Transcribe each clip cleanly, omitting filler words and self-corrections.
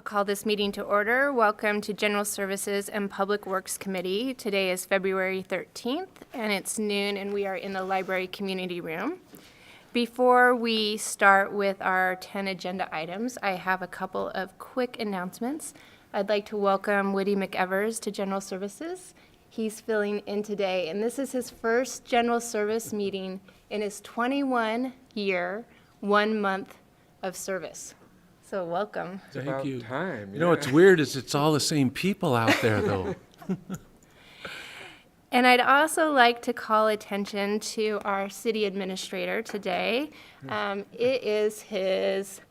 I'll call this meeting to order. Welcome to General Services and Public Works Committee. Today is February 13th, and it's noon, and we are in the library community room. Before we start with our 10 agenda items, I have a couple of quick announcements. I'd like to welcome Woody McEvers to General Services. He's filling in today, and this is his first General Service meeting in his 21-year, 1 month of service. So welcome. Thank you. Time. You know what's weird is it's all the same people out there, though. And I'd also like to call attention to our city administrator today. It is his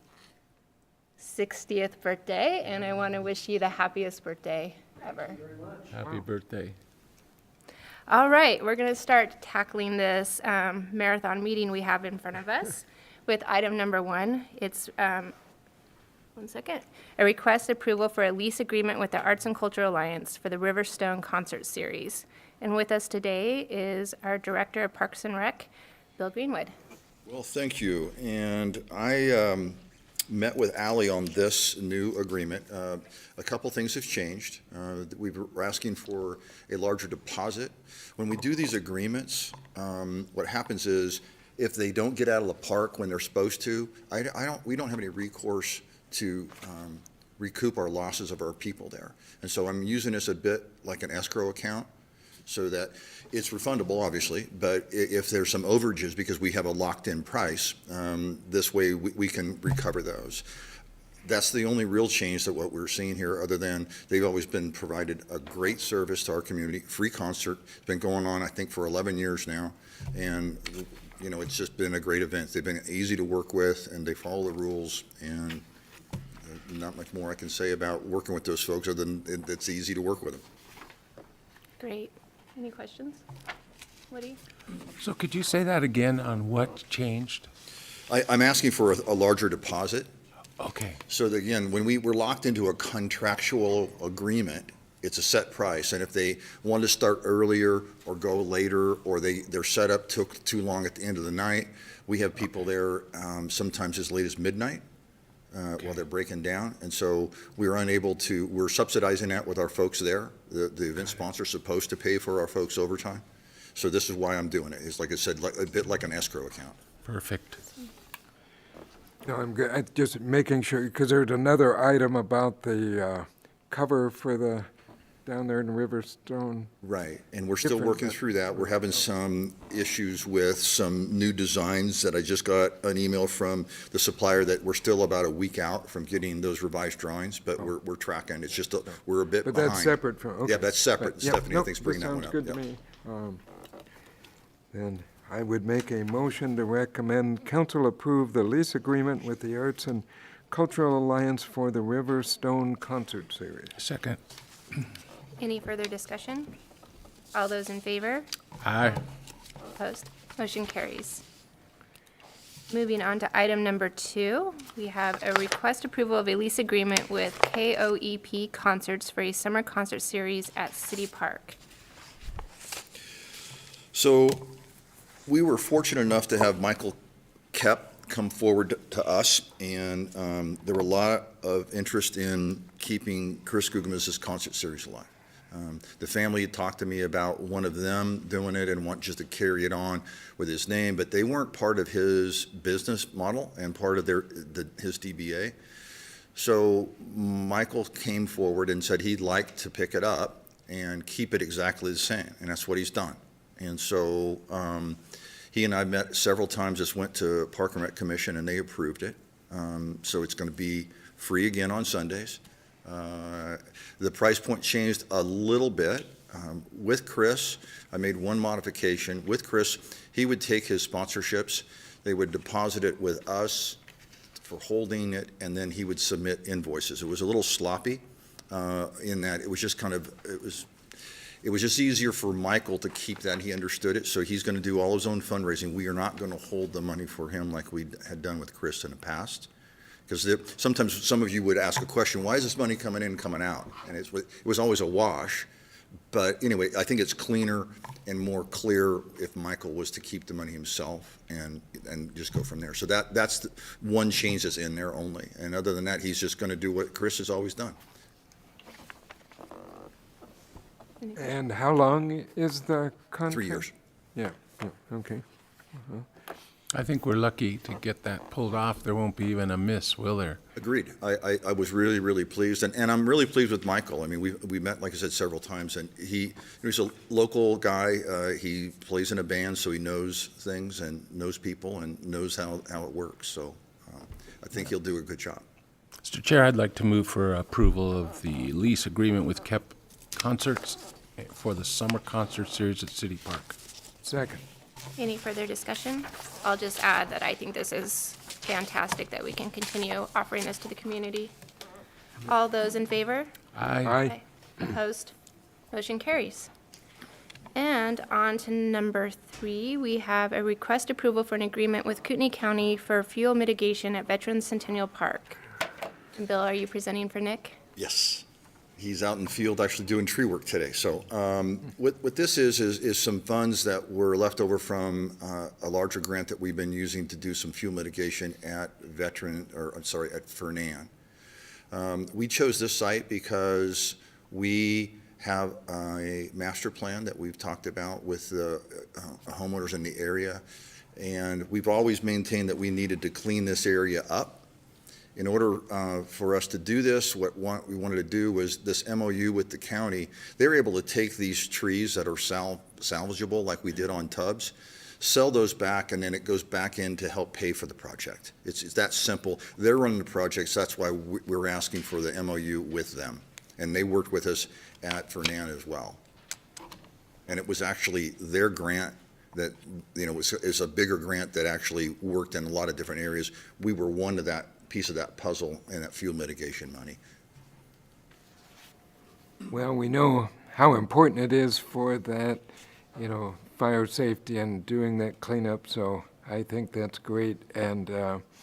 60th birthday, and I want to wish you the happiest birthday ever. Thank you very much. Happy birthday. All right, we're going to start tackling this marathon meeting we have in front of us with item number 1. It's one second. A request approval for a lease agreement with the Arts and Cultural Alliance for the Riverstone Concert Series. And with us today is our Director of Parks and Rec, Bill Greenwood. Well, thank you. And I met with Allie on this new agreement. A couple things have changed. We were asking for a larger deposit. When we do these agreements, what happens is if they don't get out of the park when they're supposed to, we don't have any recourse to recoup our losses of our people there. And so I'm using this a bit like an escrow account so that it's refundable, obviously, but if there's some overages because we have a locked-in price, this way we can recover those. That's the only real change that what we're seeing here, other than they've always been provided a great service to our community. Free concert. It's been going on, I think, for 11 years now. And you know, it's just been a great event. They've been easy to work with, and they follow the rules, and not much more I can say about working with those folks other than it's easy to work with them. Great. Any questions? Woody? So could you say that again on what changed? I'm asking for a larger deposit. Okay. So that, again, when we're locked into a contractual agreement, it's a set price. And if they want to start earlier or go later, or their setup took too long at the end of the night, we have people there sometimes as late as midnight. While they're breaking down, and so we're subsidizing that with our folks there. The event sponsor's supposed to pay for our folks' overtime. So this is why I'm doing it. It's like I said, a bit like an escrow account. Perfect. No, I'm good. I'm just making sure, because there's another item about the cover for the, down there in Riverstone. Right, and we're still Different working than- through that. We're having some issues with some new designs that I just got an email from the supplier that we're still about a week out from getting those revised drawings, but we're tracking. It's just, we're a bit But behind. that's separate from, okay. Yeah, that's separate. But, yeah, Stephanie, nope, thanks for bringing that one this up. sounds good Yep. to me. Then I would make a motion to recommend council approve the lease agreement with the Arts and Cultural Alliance for the Riverstone Concert Series. Second. Any further discussion? All those in favor? Aye. Opposed? Motion carries. Moving on to item number 2, we have a request approval of a lease agreement with KOEP Concerts for a summer concert series at City Park. So we were fortunate enough to have Michael Kep come forward to us, and there were a lot of interest in keeping Chris Guggins' concert series alive. The family had talked to me about one of them doing it and want just to carry it on with his name, but they weren't part of his business model and part of his DBA. So Michael came forward and said he'd like to pick it up and keep it exactly the same, and that's what he's done. And so he and I met several times, just went to Park and Rec Commission, and they approved it. So it's going to be free again on Sundays. The price point changed a little bit. With Chris, I made one modification. With Chris, he would take his sponsorships, they would deposit it with us for holding it, and then he would submit invoices. It was a little sloppy in that it was just it was just easier for Michael to keep that. He understood it, so he's going to do all his own fundraising. We are not going to hold the money for him like we had done with Chris in the past. Because sometimes some of you would ask a question, why is this money coming in and coming out? And it was always a wash. But anyway, I think it's cleaner, and more clear if Michael was to keep the money himself and just go from there. So that's the one change that's in there only. And other than that, he's just going to do what Chris has always done. And how long is the contract? 3 years. Yeah, okay. I think we're lucky to get that pulled off. There won't be even a miss, will there? Agreed. I was really, really pleased, and I'm really pleased with Michael. I mean, we met, like I said, several times, and he's a local guy. He plays in a band, so he knows things and knows people and knows how it works. So I think he'll do a good job. Mr. Chair, I'd like to move for approval of the lease agreement with KEP Concerts for the summer concert series at City Park. Second. Any further discussion? I'll just add that I think this is fantastic that we can continue offering this to the community. All those in favor? Aye. Opposed? Motion carries. And on to number 3, we have a request approval for an agreement with Kootenai County for fuel mitigation at Veterans Centennial Park. And Bill, are you presenting for Nick? Yes. He's out in the field actually doing tree work today. So what this is some funds that were left over from a larger grant that we've been using to do some fuel mitigation at Fernan. We chose this site because we have a master plan that we've talked about with the homeowners in the area. And we've always maintained that we needed to clean this area up. In order for us to do this, what we wanted to do was this MOU with the county. They were able to take these trees that are salvageable, like we did on Tubbs, sell those back, and then it goes back in to help pay for the project. It's that simple. They're running the projects. That's why we're asking for the MOU with them. And they worked with us at Fernan as well. And it was actually their grant that, is a bigger grant that actually worked in a lot of different areas. We were one of that piece of that puzzle and that fuel mitigation money. Well, we know how important it is for that, fire safety and doing that cleanup, so I think that's great. And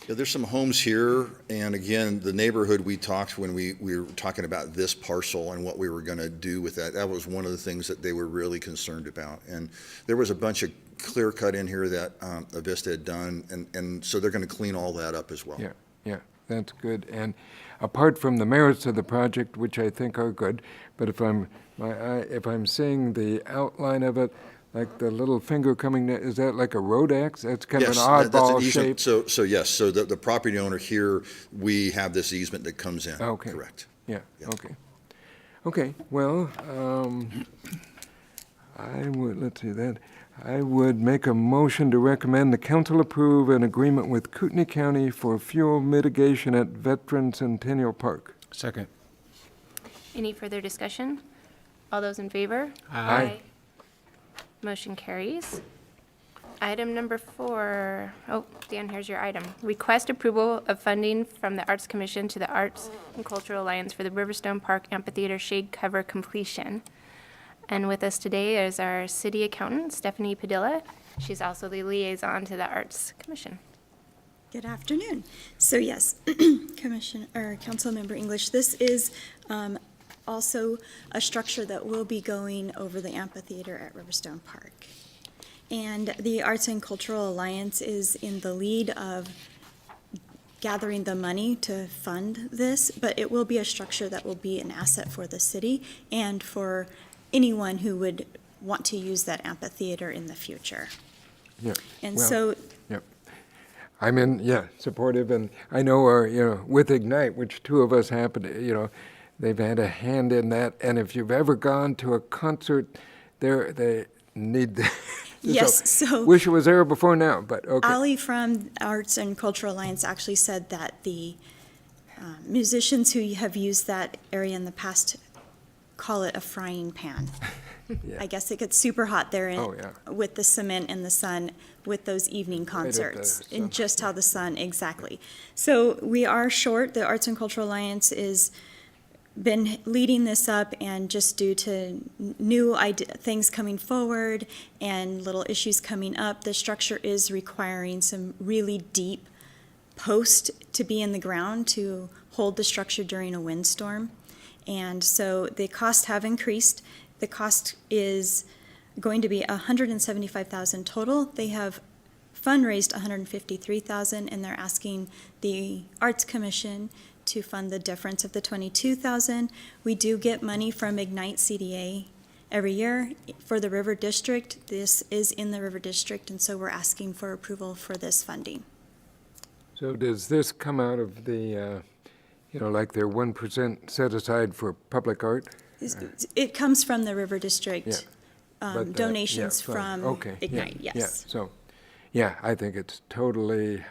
There's some homes here, and again, the neighborhood we talked when we were talking about this parcel and what we were going to do with that. That was one of the things that they were really concerned about. And there was a bunch of clear cut in here that Avista had done, and so they're going to clean all that up as well. Yeah, that's good. And apart from the merits of the project, which I think are good, but if I'm seeing the outline of it, like the little finger coming, is that like a road axe? That's kind of an oddball shape. So yes, so the property owner here, we have this easement that comes in. Okay. Correct. Yeah, okay. Okay, well, I would make a motion to recommend the council approve an agreement with Kootenai County for fuel mitigation at Veterans Centennial Park. Second. Any further discussion? All those in favor? Aye. Motion carries. Item number 4. Oh, Dan, here's your item. Request approval of funding from the Arts Commission to the Arts and Cultural Alliance for the Riverstone Park Amphitheater shade cover completion. And with us today is our city accountant, Stephanie Padilla. She's also the liaison to the Arts Commission. Good afternoon. So yes, Councilmember English, this is also a structure that will be going over the amphitheater at Riverstone Park. And the Arts and Cultural Alliance is in the lead of gathering the money to fund this, but it will be a structure that will be an asset for the city and for anyone who would want to use that amphitheater in the future. Yeah. And well, so yep. I'm supportive, and I know, with Ignite, which two of us happen to, they've had a hand in that, and if you've ever gone to a concert, they need yes, so wish it was there before now, but okay. Ali from Arts and Cultural Alliance actually said that the musicians who have used that area in the past call it a frying pan. Yeah. I guess it gets super hot there Oh, yeah. with the cement and the sun with those evening at the concerts sun. and just how the sun, exactly. So we are short. The Arts and Cultural Alliance is been leading this up, and just due to new things coming forward and little issues coming up, the structure is requiring some really deep posts to be in the ground to hold the structure during a windstorm. And so the costs have increased. The cost is going to be $175,000 total. They have fundraised $153,000, and they're asking the Arts Commission to fund the difference of the $22,000. We do get money from Ignite CDA every year for the River District. This is in the River District, and so we're asking for approval for this funding. So does this come out of the, like their 1% set aside for public art? It comes from the River District, But, donations yeah, fine. from Okay, yeah, Ignite, Yeah, yes. so, yeah, I think it's totally,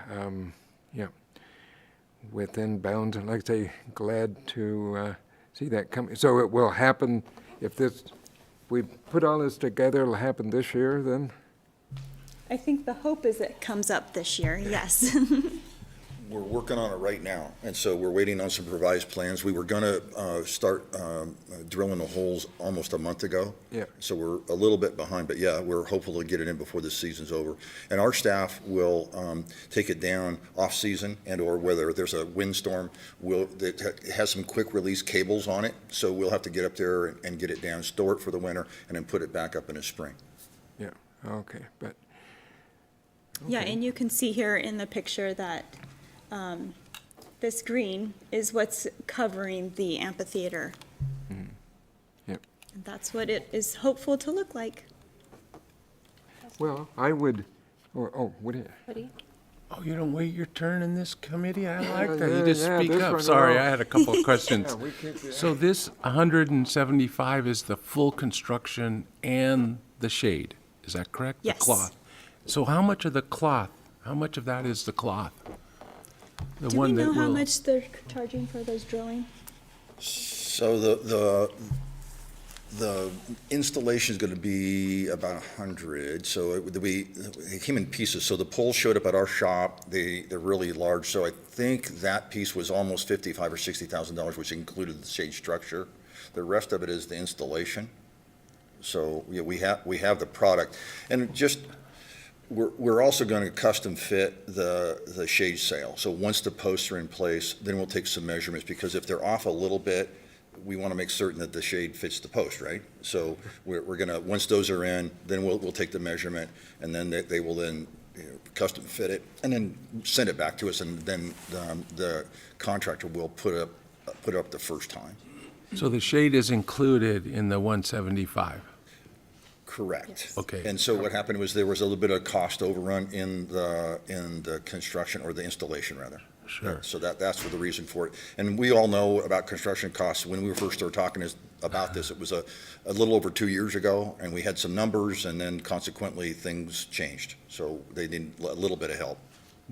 within bounds, and like I say, glad to see that come. So it will happen, we put all this together, it'll happen this year then? I think the hope is it comes up this year, yes. We're working on it right now, and so we're waiting on some revised plans. We were gonna start drilling the holes almost a month ago. Yeah. So we're a little bit behind, but yeah, we're hopeful to get it in before the season's over. And our staff will take it down off-season and/or whether there's a windstorm, it has some quick-release cables on it, so we'll have to get up there and get it down, store it for the winter, and then put it back up in the spring. Yeah, okay, but, Yeah, and you can see here in the picture that this green is what's covering the amphitheater. yep. And that's what it is hopeful to look like. Well, I would, what do you? Woody? Oh, you don't wait your turn in this committee? I like Yeah, that. You just yeah, speak this up. one, Sorry, well. I had a couple of questions. Yeah, we keep- So this 175 is the full construction and the shade, is that correct? Yes. The cloth. So how much of the cloth, how much of that is the cloth? The Do we one that know how will- much they're charging for those drilling? So the installation is going to be about 100. So it came in pieces. So the poles showed up at our shop. They're really large. So I think that piece was almost $55,000 or $60,000, which included the shade structure. The rest of it is the installation. So yeah, we have the product, and just we're also going to custom fit the shade sail. So once the posts are in place, then we'll take some measurements, because if they're off a little bit, we want to make certain that the shade fits the post, right? So we're going to, once those are in, then we'll take the measurement, and then they will then custom fit it, and then send it back to us, and then the contractor will put up the first time. So the shade is included in the 175? Correct. Okay. And so what happened was there was a little bit of cost overrun in the construction, or the installation rather. Sure. So that's for the reason for it. And we all know about construction costs. When we first started talking about this, it was a little over 2 years ago, and we had some numbers, and then consequently things changed. So they need a little bit of help.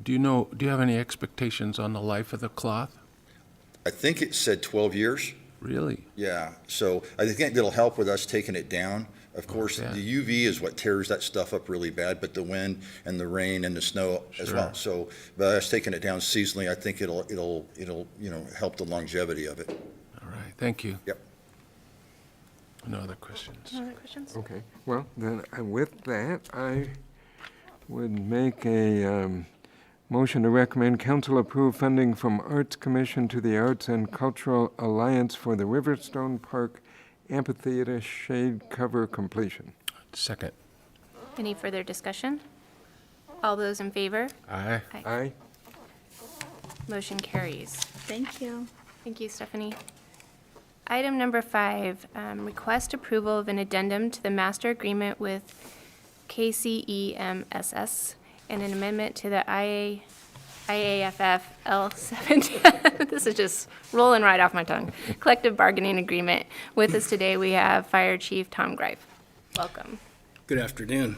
Do you have any expectations on the life of the cloth? I think it said 12 years. Really? Yeah, so I think it'll help with us taking it down. Of course, yeah. the UV is what tears that stuff up really bad, but the wind and the rain and the snow as well. Sure. So by us taking it down seasonally, I think it'll help the longevity of it. All right, thank you. Yep. No other questions? No other questions? Okay, well, then with that, I would make a motion to recommend council approve funding from Arts Commission to the Arts and Cultural Alliance for the Riverstone Park Amphitheater shade cover completion. Second. Any further discussion? All those in favor? Aye. Aye? Motion carries. Thank you. Thank you, Stephanie. Item number 5, request approval of an addendum to the master agreement with KCEMSS and an amendment to the IAFF L7. This is just rolling right off my tongue. Collective bargaining agreement. With us today, we have Fire Chief Tom Greif. Welcome. Good afternoon.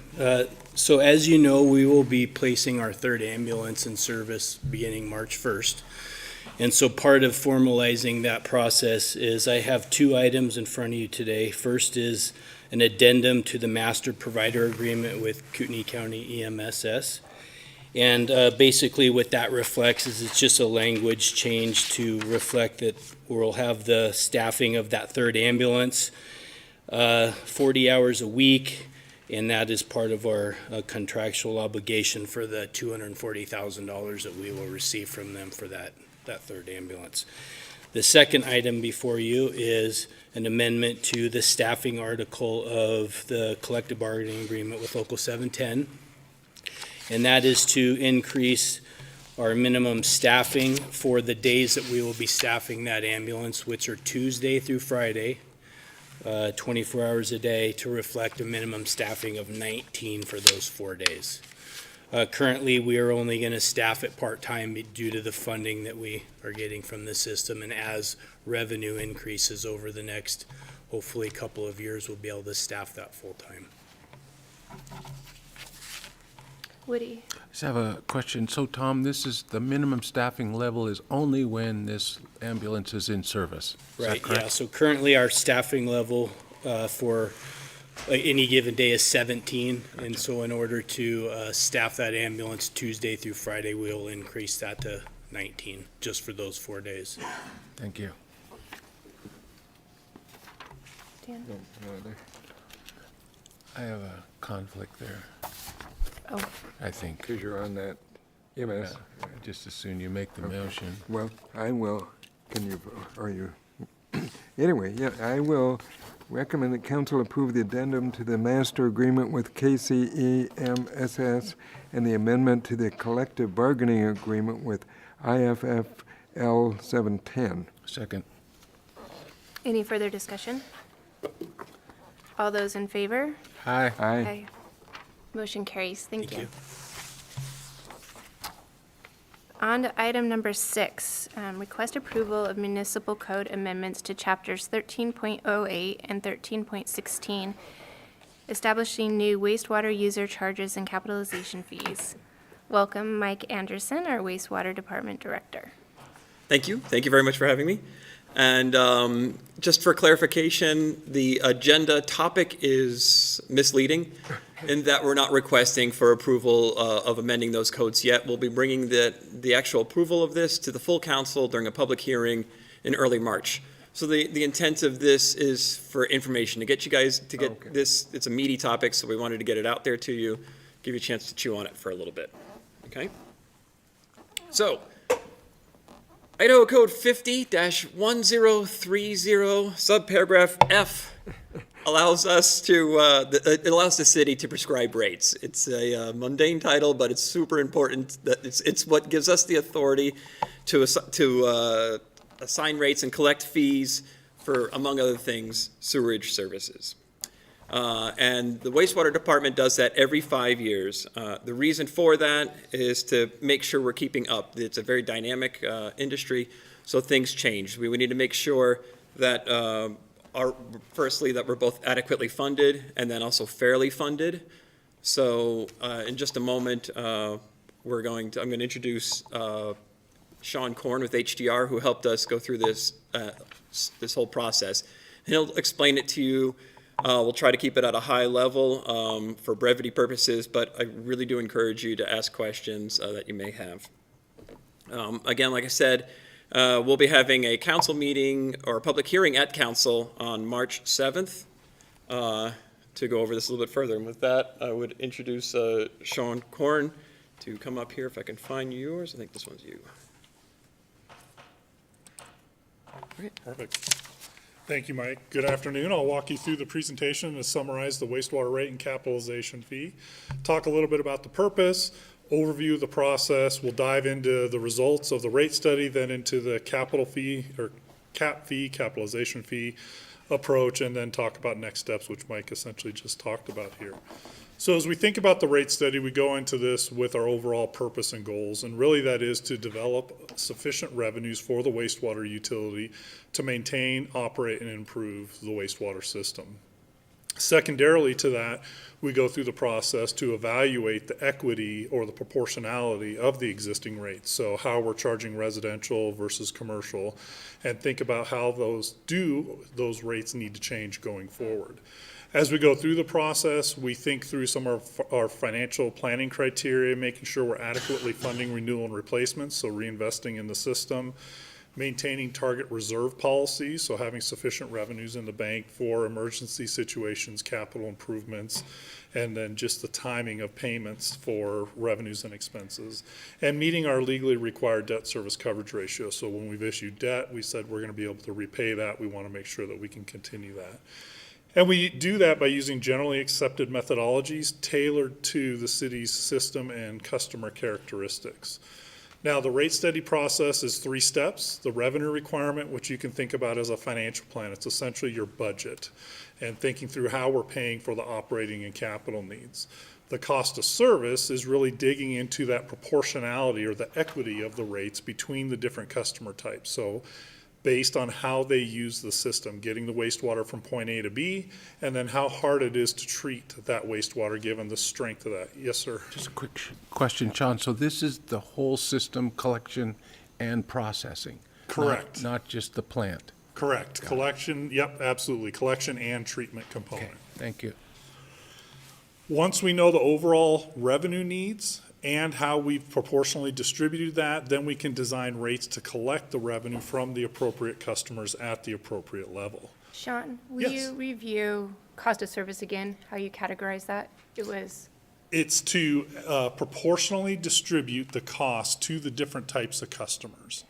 So as you know, we will be placing our third ambulance in service beginning March 1st. And so part of formalizing that process is I have 2 items in front of you today. First is an addendum to the master provider agreement with Kootenai County EMSS. And basically what that reflects is it's just a language change to reflect that we'll have the staffing of that third ambulance 40 hours a week, and that is part of our contractual obligation for the $240,000 that we will receive from them for that third ambulance. The second item before you is an amendment to the staffing article of the collective bargaining agreement with Local 710. And that is to increase our minimum staffing for the days that we will be staffing that ambulance, which are Tuesday through Friday, 24 hours a day, to reflect a minimum staffing of 19 for those 4 days. Currently, we are only going to staff it part-time due to the funding that we are getting from the system, and as revenue increases over the next, hopefully, couple of years, we'll be able to staff that full-time. Woody? I just have a question. So, Tom, this is, the minimum staffing level is only when this ambulance is in service? Is that Right, correct? yeah, so currently our staffing level for any given day is 17, and so in order to staff that ambulance Tuesday through Friday, we'll increase that to 19, just for those 4 days. Thank you. Dan? I have a conflict there, Oh, I think. Because you're on that EMS. Just as soon you make the motion. Well, I will, can you, are you, anyway, yeah, I will recommend that council approve the addendum to the master agreement with KCEMSS and the amendment to the collective bargaining agreement with IFFL 710. Second. any further discussion? All those in favor? Aye. Aye. Motion carries. Thank Thank you. On to item number 6, request approval of municipal code amendments to chapters 13.08 and 13.16, establishing new wastewater user charges and capitalization fees. Welcome, Mike Anderson, our wastewater department director. Thank you. Thank you very much for having me. And just for clarification, the agenda topic is misleading in that we're not requesting for approval of amending those codes yet. We'll be bringing the actual approval of this to the full council during a public hearing in early March. So the intent of this is for information, to get you guys, to get Okay. this, it's a meaty topic, so we wanted to get it out there to you, give you a chance to chew on it for a little bit. Okay? So, Idaho Code 50-1030, subparagraph F, allows us to, it allows the city to prescribe rates. It's a mundane title, but it's super important. That it's what gives us the authority to assign rates and collect fees for, among other things, sewerage services. And the wastewater department does that every 5 years. The reason for that is to make sure we're keeping up. It's a very dynamic industry, so things change. We need to make sure that firstly, that we're both adequately funded and then also fairly funded. So in just a moment, I'm going to introduce Sean Coeur with HDR, who helped us go through this whole process. And he'll explain it to you. We'll try to keep it at a high level for brevity purposes, but I really do encourage you to ask questions that you may have. Again, like I said, we'll be having a council meeting or a public hearing at council on March 7th to go over this a little bit further. And with that, I would introduce Sean Coeur to come up here if I can find yours. I think this one's you. Perfect. Thank you, Mike. Good afternoon. I'll walk you through the presentation to summarize the wastewater rate and capitalization fee, talk a little bit about the purpose, overview of the process. We'll dive into the results of the rate study, then into the capital fee or cap fee, capitalization fee approach, and then talk about next steps, which Mike essentially just talked about here. So as we think about the rate study, we go into this with our overall purpose and goals, and really that is to develop sufficient revenues for the wastewater utility to maintain, operate, and improve the wastewater system. Secondarily to that, we go through the process to evaluate the equity or the proportionality of the existing rates. So how we're charging residential versus commercial, and think about how those rates need to change going forward. As we go through the process, we think through some of our financial planning criteria, making sure we're adequately funding renewal and replacements, so reinvesting in the system. maintaining target reserve policies, so having sufficient revenues in the bank for emergency situations, capital improvements, and then just the timing of payments for revenues and expenses, and meeting our legally required debt service coverage ratio. So when we've issued debt, we said we're going to be able to repay that. We want to make sure that we can continue that. And we do that by using generally accepted methodologies tailored to the city's system and customer characteristics. Now, the rate study process is 3 steps. The revenue requirement, which you can think about as a financial plan. It's essentially your budget and thinking through how we're paying for the operating and capital needs. The cost of service is really digging into that proportionality or the equity of the rates between the different customer types. So based on how they use the system, getting the wastewater from point A to B, and then how hard it is to treat that wastewater given the strength of that. Yes, sir. Just a quick question, Sean. So this is the whole system, collection and processing? Correct. Not just the plant? Correct. Collection, yep, absolutely. Collection and treatment component. Okay, thank you. Once we know the overall revenue needs and how we've proportionally distributed that, then we can design rates to collect the revenue from the appropriate customers at the appropriate level. Sean, will Yes. you review cost of service again, how you categorize that? It was, It's to proportionally distribute the cost to the different types of customers.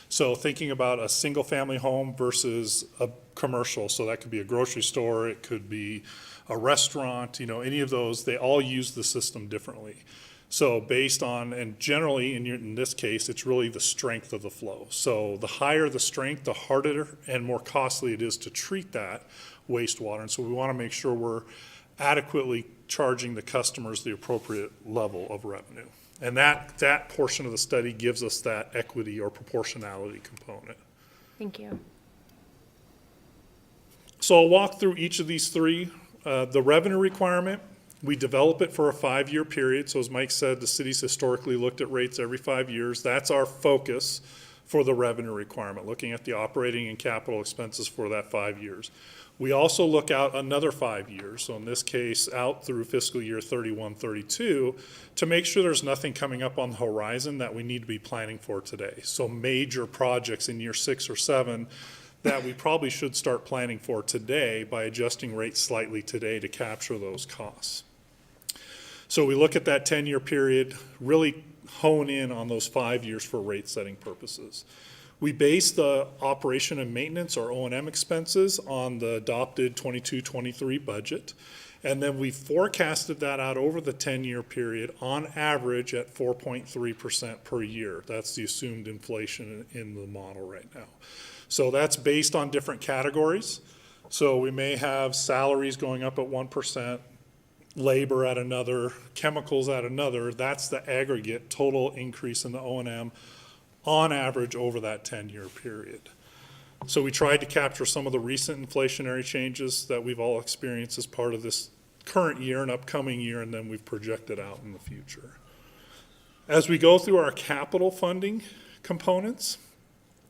So thinking about a single-family home versus a commercial, so that could be a grocery store, it could be a restaurant, any of those, they all use the system differently. So based on, and generally in this case, it's really the strength of the flow. So the higher the strength, the harder and more costly it is to treat that wastewater. And so we want to make sure we're adequately charging the customers the appropriate level of revenue. And that portion of the study gives us that equity or proportionality component. thank you. So I'll walk through each of these 3. The revenue requirement, we develop it for a 5-year period. So as Mike said, the city's historically looked at rates every 5 years. That's our focus for the revenue requirement, looking at the operating and capital expenses for that 5 years. We also look out another 5 years, so in this case, out through fiscal year 31-32, to make sure there's nothing coming up on the horizon that we need to be planning for today. So major projects in year 6 or 7 that we probably should start planning for today by adjusting rates slightly today to capture those costs. So we look at that 10-year period, really hone in on those 5 years for rate setting purposes. We base the operation and maintenance, or O&M expenses, on the adopted 22-23 budget. And then we forecasted that out over the 10-year period on average at 4.3% per year. That's the assumed inflation in the model right now. So that's based on different categories. So we may have salaries going up at 1%, labor at another, chemicals at another. That's the aggregate total increase in the O&M on average over that 10-year period. So we tried to capture some of the recent inflationary changes that we've all experienced as part of this current year and upcoming year, and then we've projected out in the future. As we go through our capital funding components,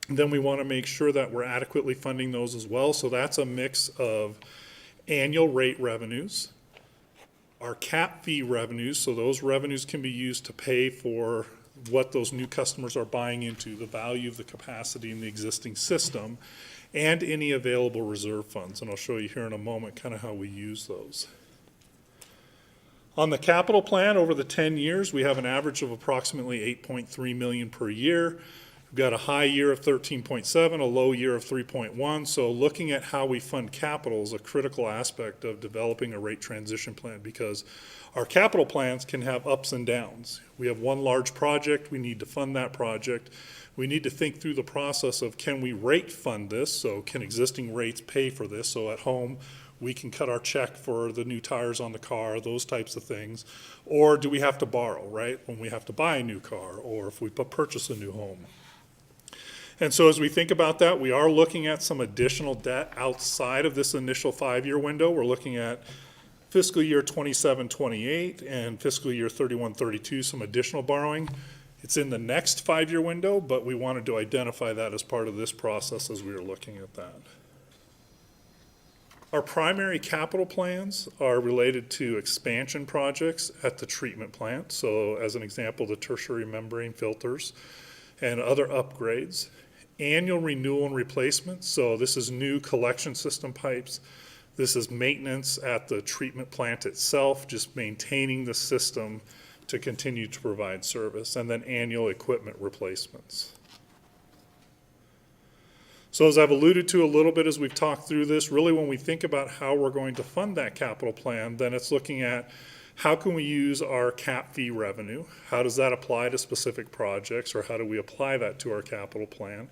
then we want to make sure that we're adequately funding those as well. So that's a mix of annual rate revenues, our cap fee revenues, so those revenues can be used to pay for what those new customers are buying into, the value of the capacity in the existing system, and any available reserve funds. And I'll show you here in a moment kind of how we use those. On the capital plan over the 10 years, we have an average of approximately $8.3 million per year. We've got a high year of 13.7, a low year of 3.1. So looking at how we fund capital is a critical aspect of developing a rate transition plan, because our capital plans can have ups and downs. We have one large project, we need to fund that project. We need to think through the process of, can we rate fund this? So can existing rates pay for this? So at home, we can cut our check for the new tires on the car, those types of things. Or do we have to borrow, right? When we have to buy a new car, or if we purchase a new home. And so as we think about that, we are looking at some additional debt outside of this initial 5-year window. We're looking at fiscal year 27-28 and fiscal year 31-32, some additional borrowing. It's in the next 5-year window, but we wanted to identify that as part of this process as we were looking at that. Our primary capital plans are related to expansion projects at the treatment plant. So as an example, the tertiary membrane filters and other upgrades. annual renewal and replacement. So this is new collection system pipes. This is maintenance at the treatment plant itself, just maintaining the system to continue to provide service, and then annual equipment replacements. So as I've alluded to a little bit as we've talked through this, really when we think about how we're going to fund that capital plan, then it's looking at how can we use our cap fee revenue? How does that apply to specific projects, or how do we apply that to our capital plan?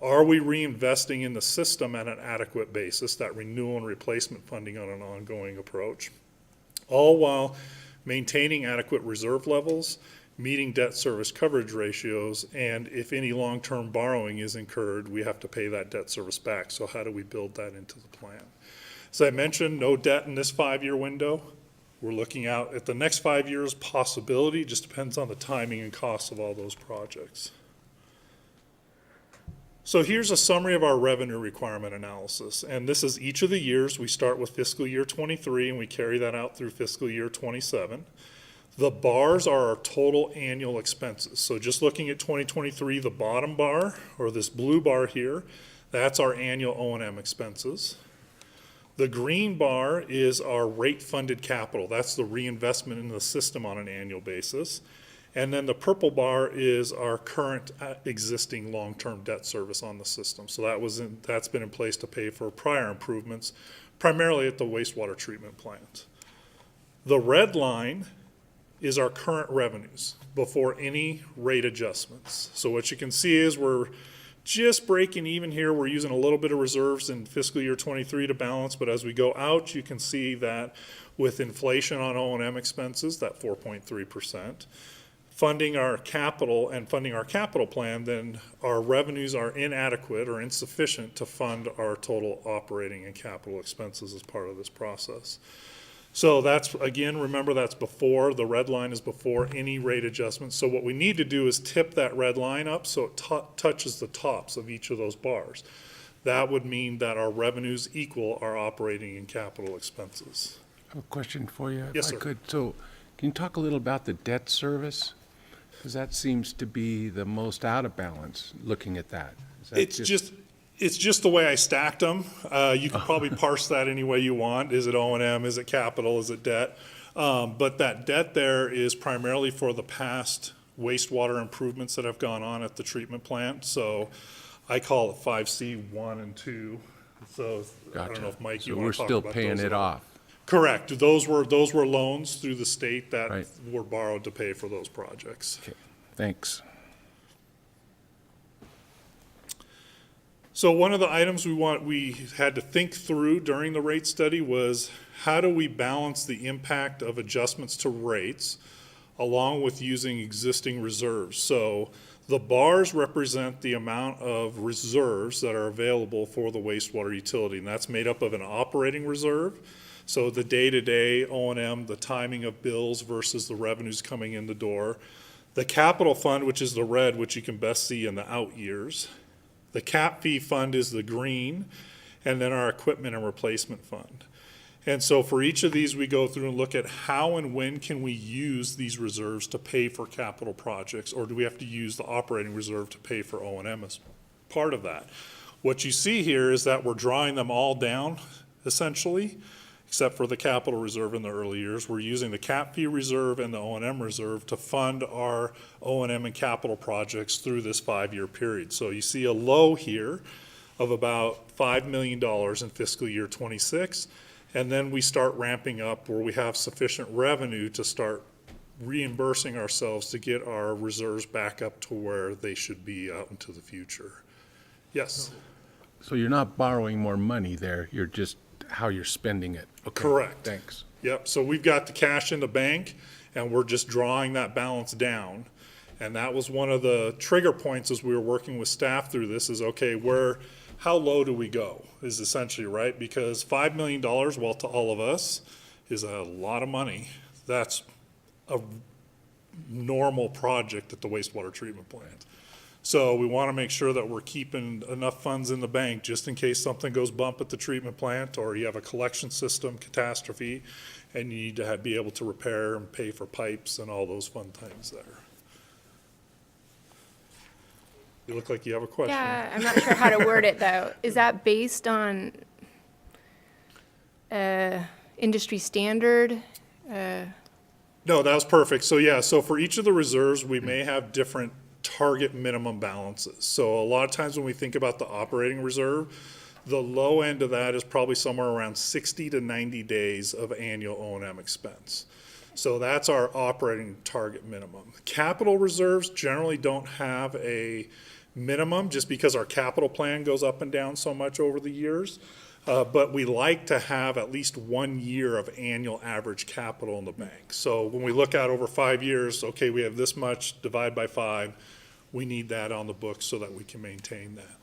Are we reinvesting in the system at an adequate basis, that renewal and replacement funding on an ongoing approach? All while maintaining adequate reserve levels, meeting debt service coverage ratios, and if any long-term borrowing is incurred, we have to pay that debt service back. So how do we build that into the plan? As I mentioned, no debt in this 5-year window. We're looking out at the next 5 years possibility, just depends on the timing and cost of all those projects. So here's a summary of our revenue requirement analysis, and this is each of the years. We start with fiscal year 23 and we carry that out through fiscal year 27. The bars are our total annual expenses. So just looking at 2023, the bottom bar, or this blue bar here, that's our annual O&M expenses. The green bar is our rate-funded capital. That's the reinvestment in the system on an annual basis. And then the purple bar is our current existing long-term debt service on the system. So that's been in place to pay for prior improvements, primarily at the wastewater treatment plant. The red line is our current revenues before any rate adjustments. So what you can see is we're just breaking even here. We're using a little bit of reserves in fiscal year 23 to balance, but as we go out, you can see that with inflation on O&M expenses, that 4.3%, funding our capital and funding our capital plan, then our revenues are inadequate or insufficient to fund our total operating and capital expenses as part of this process. So that's, again, remember that's before, the red line is before any rate adjustments. So what we need to do is tip that red line up so it touches the tops of each of those bars. That would mean that our revenues equal our operating and capital expenses. I have a question for you, Yes, if I sir. could. So can you talk a little about the debt service? Because that seems to be the most out of balance, looking at that. Is that It's just the way I stacked them. You can probably parse that any way you want. Is it O&M? Is it capital? Is it debt? But that debt there is primarily for the past wastewater improvements that have gone on at the treatment plant. So I call it 5C1 and 2. So I Gotcha. don't know if Mike, So you we're want to talk still about paying those it at all. off. Correct. Those were loans through the state that Right. were borrowed to pay for those projects. Okay, thanks. So one of the items we had to think through during the rate study was how do we balance the impact of adjustments to rates along with using existing reserves? So the bars represent the amount of reserves that are available for the wastewater utility, and that's made up of an operating reserve. So the day-to-day O&M, the timing of bills versus the revenues coming in the door. The capital fund, which is the red, which you can best see in the out years. The cap fee fund is the green, and then our equipment and replacement fund. And so for each of these, we go through and look at how and when can we use these reserves to pay for capital projects, or do we have to use the operating reserve to pay for O&M as part of that? What you see here is that we're drawing them all down, essentially, except for the capital reserve in the early years. We're using the cap fee reserve and the O&M reserve to fund our O&M and capital projects through this 5-year period. So you see a low here of about $5 million in fiscal year 26, and then we start ramping up where we have sufficient revenue to start reimbursing ourselves to get our reserves back up to where they should be out into the future. Yes, So you're not borrowing more money there, you're just how you're spending it. Okay, correct. thanks. Yep, so we've got the cash in the bank, and we're just drawing that balance down. And that was one of the trigger points as we were working with staff through this is, okay, how low do we go, is essentially, right? Because $5 million, well, to all of us, is a lot of money. That's a normal project at the wastewater treatment plant. So we want to make sure that we're keeping enough funds in the bank just in case something goes bump at the treatment plant, or you have a collection system catastrophe and you need to be able to repair and pay for pipes and all those fun things there. You look like you have a question. Yeah, I'm not sure how to word it, though. Is that based on industry standard? No, that was perfect. So yeah, so for each of the reserves, we may have different target minimum balances. So a lot of times when we think about the operating reserve, the low end of that is probably somewhere around 60 to 90 days of annual O&M expense. So that's our operating target minimum. Capital reserves generally don't have a minimum just because our capital plan goes up and down so much over the years. But we like to have at least 1 year of annual average capital in the bank. So when we look out over 5 years, okay, we have this much, divide by 5, we need that on the books so that we can maintain that.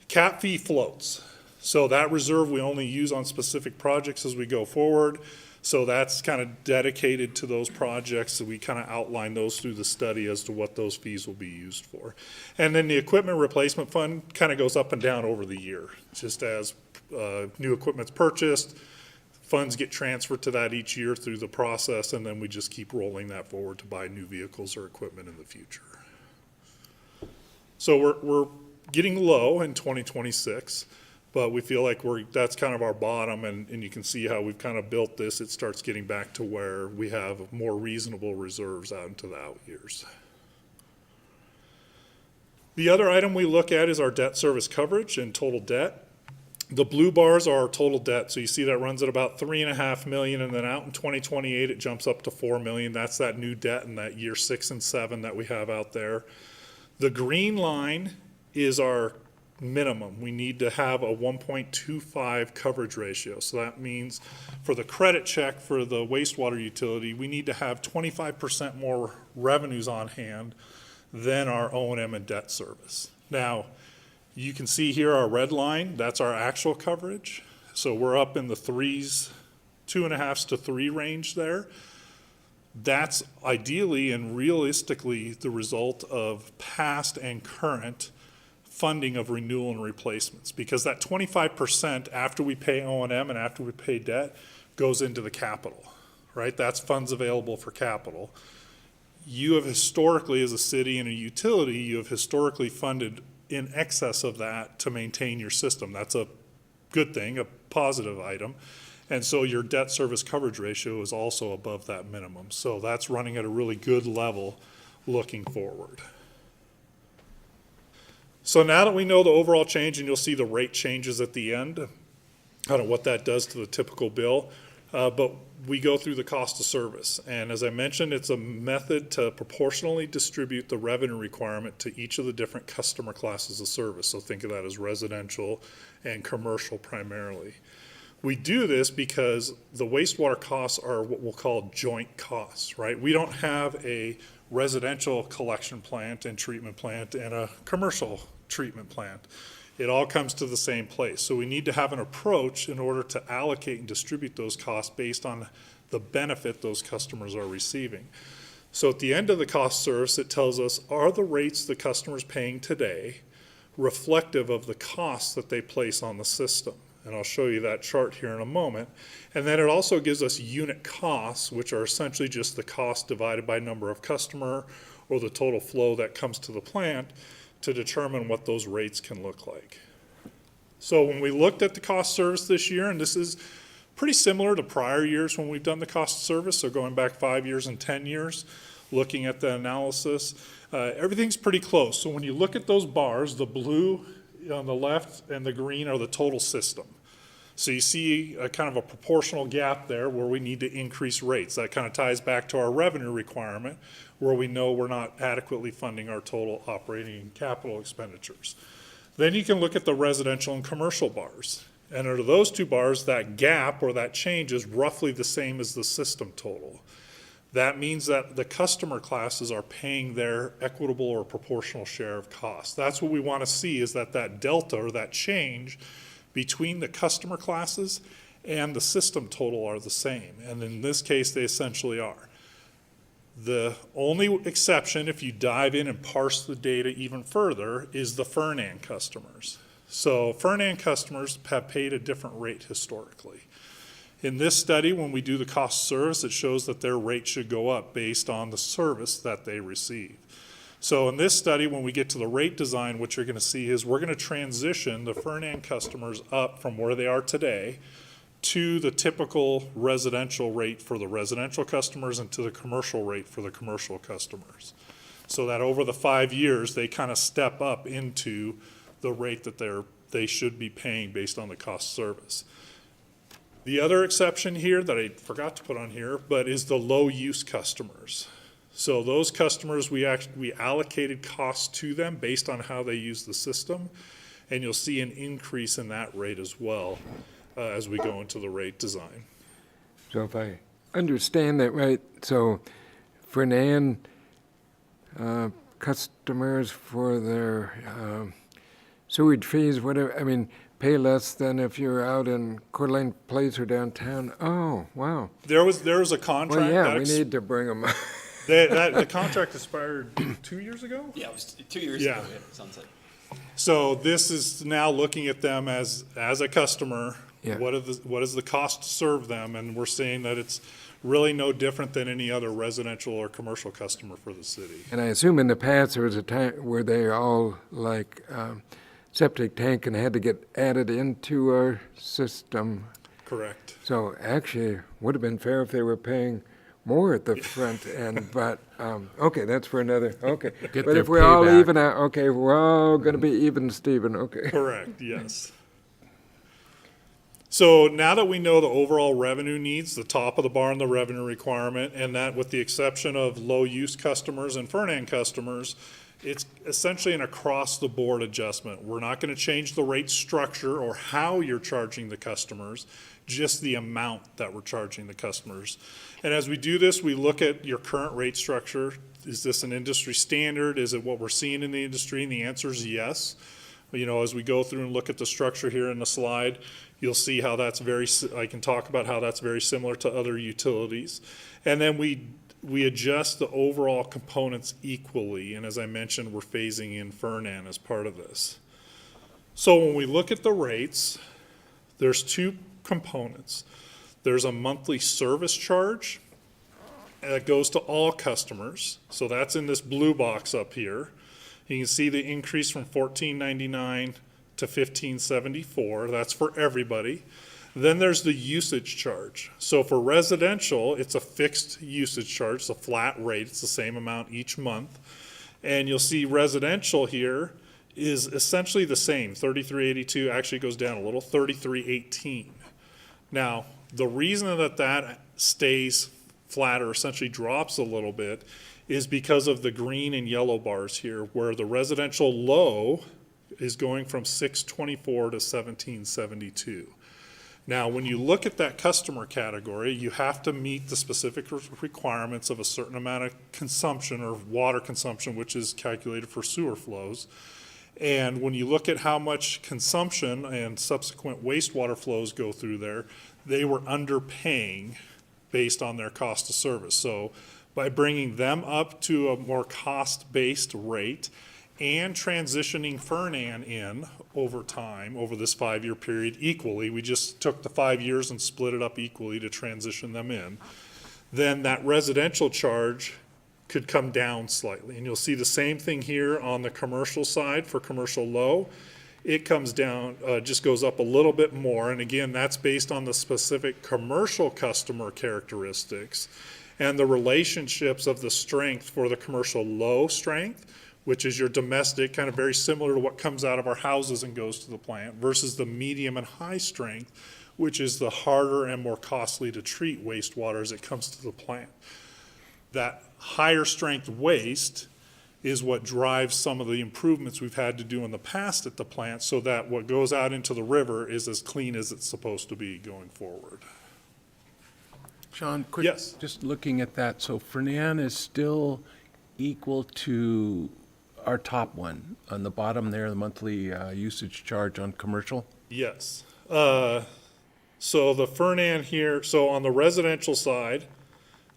Cap fee floats. So that reserve we only use on specific projects as we go forward. So that's kind of dedicated to those projects. So we kind of outline those through the study as to what those fees will be used for. And then the equipment replacement fund kind of goes up and down over the year, just as new equipment's purchased, funds get transferred to that each year through the process, and then we just keep rolling that forward to buy new vehicles or equipment in the future. So we're getting low in 2026, but we feel like that's kind of our bottom, and you can see how we've kind of built this. It starts getting back to where we have more reasonable reserves out into the out years. The other item we look at is our debt service coverage and total debt. The blue bars are our total debt. So you see that runs at about $3.5 million, and then out in 2028, it jumps up to $4 million. That's that new debt in that year 6 and 7 that we have out there. The green line is our minimum. We need to have a 1.25 coverage ratio. So that means for the credit check for the wastewater utility, we need to have 25% more revenues on hand than our O&M and debt service. Now, you can see here our red line, that's our actual coverage. So we're up in the 2.5 to 3 range there. That's ideally and realistically the result of past and current funding of renewal and replacements, because that 25% after we pay O&M and after we pay debt goes into the capital, right? That's funds available for capital. You have historically, as a city and a utility, you have historically funded in excess of that to maintain your system. That's a good thing, a positive item. And so your debt service coverage ratio is also above that minimum. So that's running at a really good level looking forward. So now that we know the overall change, and you'll see the rate changes at the end, I don't know what that does to the typical bill, but we go through the cost of service. And as I mentioned, it's a method to proportionally distribute the revenue requirement to each of the different customer classes of service. So think of that as residential and commercial primarily. We do this because the wastewater costs are what we'll call joint costs, right? We don't have a residential collection plant and treatment plant and a commercial treatment plant. It all comes to the same place. So we need to have an approach in order to allocate and distribute those costs based on the benefit those customers are receiving. So at the end of the cost service, it tells us, are the rates the customer's paying today reflective of the costs that they place on the system? And I'll show you that chart here in a moment. And then it also gives us unit costs, which are essentially just the cost divided by number of customer or the total flow that comes to the plant, to determine what those rates can look like. So when we looked at the cost service this year, and this is pretty similar to prior years when we've done the cost service, so going back 5 years and 10 years, looking at the analysis, everything's pretty close. So when you look at those bars, the blue on the left and the green are the total system. So you see a kind of a proportional gap there where we need to increase rates. That kind of ties back to our revenue requirement, where we know we're not adequately funding our total operating capital expenditures. Then you can look at the residential and commercial bars. And under those two bars, that gap or that change is roughly the same as the system total. That means that the customer classes are paying their equitable or proportional share of costs. That's what we want to see, is that delta or that change between the customer classes and the system total are the same. And in this case, they essentially are. The only exception, if you dive in and parse the data even further, is the Fernan customers. So Fernan customers have paid a different rate historically. In this study, when we do the cost of service, it shows that their rate should go up based on the service that they receive. So in this study, when we get to the rate design, what you're gonna see is we're gonna transition the Fernan customers up from where they are today to the typical residential rate for the residential customers and to the commercial rate for the commercial customers. So that over the 5 years, they kind of step up into the rate that they should be paying based on the cost service. The other exception here that I forgot to put on here, but is the low-use customers. So those customers, we allocated costs to them based on how they use the system, and you'll see an increase in that rate as well as we go into the rate design. So if I understand that right, so Fernan customers for their sewage fees, whatever, I mean, pay less than if you're out in Coeur d'Alene Place or downtown. Oh, wow. There was a Well, contract yeah, that we need to bring them. the contract expired 2 years ago? Yeah, it was 2 years Yeah. ago, we had sunset. So this is now looking at them as a customer. Yeah. What is the cost to serve them? And we're seeing that it's really no different than any other residential or commercial customer for the city. And I assume in the past, there was a time where they all like septic tank and had to get added into our system. Correct. So actually, would have been fair if they were paying more at the front end, but, okay, that's for another, okay. Get But their if we're all payback. even out, okay, we're all gonna be even, Stephen, okay. Correct, yes. So now that we know the overall revenue needs, the top of the bar and the revenue requirement, and that with the exception of low-use customers and Fernan customers, it's essentially an across-the-board adjustment. We're not gonna change the rate structure or how you're charging the customers, just the amount that we're charging the customers. And as we do this, we look at your current rate structure. Is this an industry standard? Is it what we're seeing in the industry? And the answer is yes. You know, as we go through and look at the structure here in the slide, you'll see how that's I can talk about how that's very similar to other utilities. And then we adjust the overall components equally, and as I mentioned, we're phasing in Fernan as part of this. So when we look at the rates, there's two components. There's a monthly service charge that goes to all customers, so that's in this blue box up here. You can see the increase from $14.99 to $15.74. That's for everybody. Then there's the usage charge. So for residential, it's a fixed usage charge, it's a flat rate, it's the same amount each month. And you'll see residential here is essentially the same, $33.82, actually goes down a little, $33.18. Now, the reason that stays flat or essentially drops a little bit is because of the green and yellow bars here, where the residential low is going from $6.24 to $17.72. Now, when you look at that customer category, you have to meet the specific requirements of a certain amount of consumption or water consumption, which is calculated for sewer flows. And when you look at how much consumption and subsequent wastewater flows go through there, they were underpaying based on their cost of service. So by bringing them up to a more cost-based rate and transitioning Fernan in over time, over this 5-year period equally, we just took the 5 years and split it up equally to transition them in, then that residential charge could come down slightly. And you'll see the same thing here on the commercial side for commercial low. It comes down, just goes up a little bit more. And again, that's based on the specific commercial customer characteristics and the relationships of the strength for the commercial low strength, which is your domestic, kind of very similar to what comes out of our houses and goes to the plant, versus the medium and high strength, which is the harder and more costly to treat wastewater as it comes to the plant. That higher strength waste is what drives some of the improvements we've had to do in the past at the plant, so that what goes out into the river is as clean as it's supposed to be going forward. Sean, quick. Yes. Just looking at that, so Fernan is still equal to our top one on the bottom there, the monthly usage charge on commercial? Yes. So the Fernan here, so on the residential side,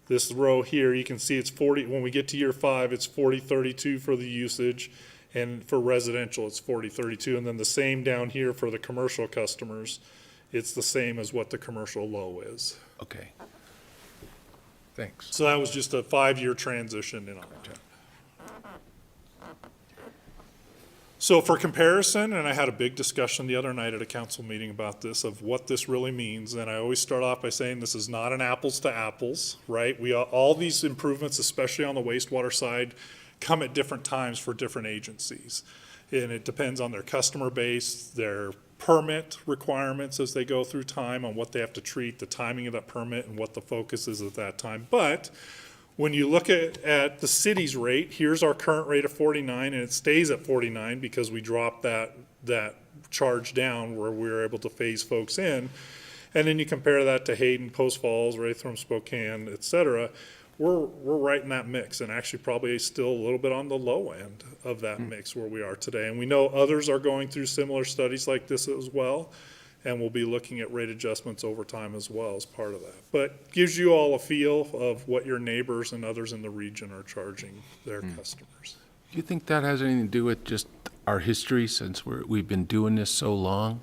this row here, you can see it's 40, when we get to year 5, it's 40.32 for the usage, and for residential, it's 40.32, and then the same down here for the commercial customers, it's the same as what the commercial low is. Okay. Thanks. So that was just a 5-year transition in on that. So for comparison, and I had a big discussion the other night at a council meeting about this, of what this really means, and I always start off by saying this is not an apples to apples, right? All these improvements, especially on the wastewater side, come at different times for different agencies. And it depends on their customer base, their permit requirements as they go through time, on what they have to treat, the timing of that permit, and what the focus is at that time. But when you look at the city's rate, here's our current rate of 49, and it stays at 49 because we dropped that charge down where we were able to phase folks in. And then you compare that to Hayden, Post Falls, Raythorne, Spokane, et cetera. We're right in that mix, and actually probably still a little bit on the low end of that mix where we are today. And we know others are going through similar studies like this as well, and we'll be looking at rate adjustments over time as well as part of that. But gives you all a feel of what your neighbors and others in the region are charging their customers. Do you think that has anything to do with just our history since we've been doing this so long?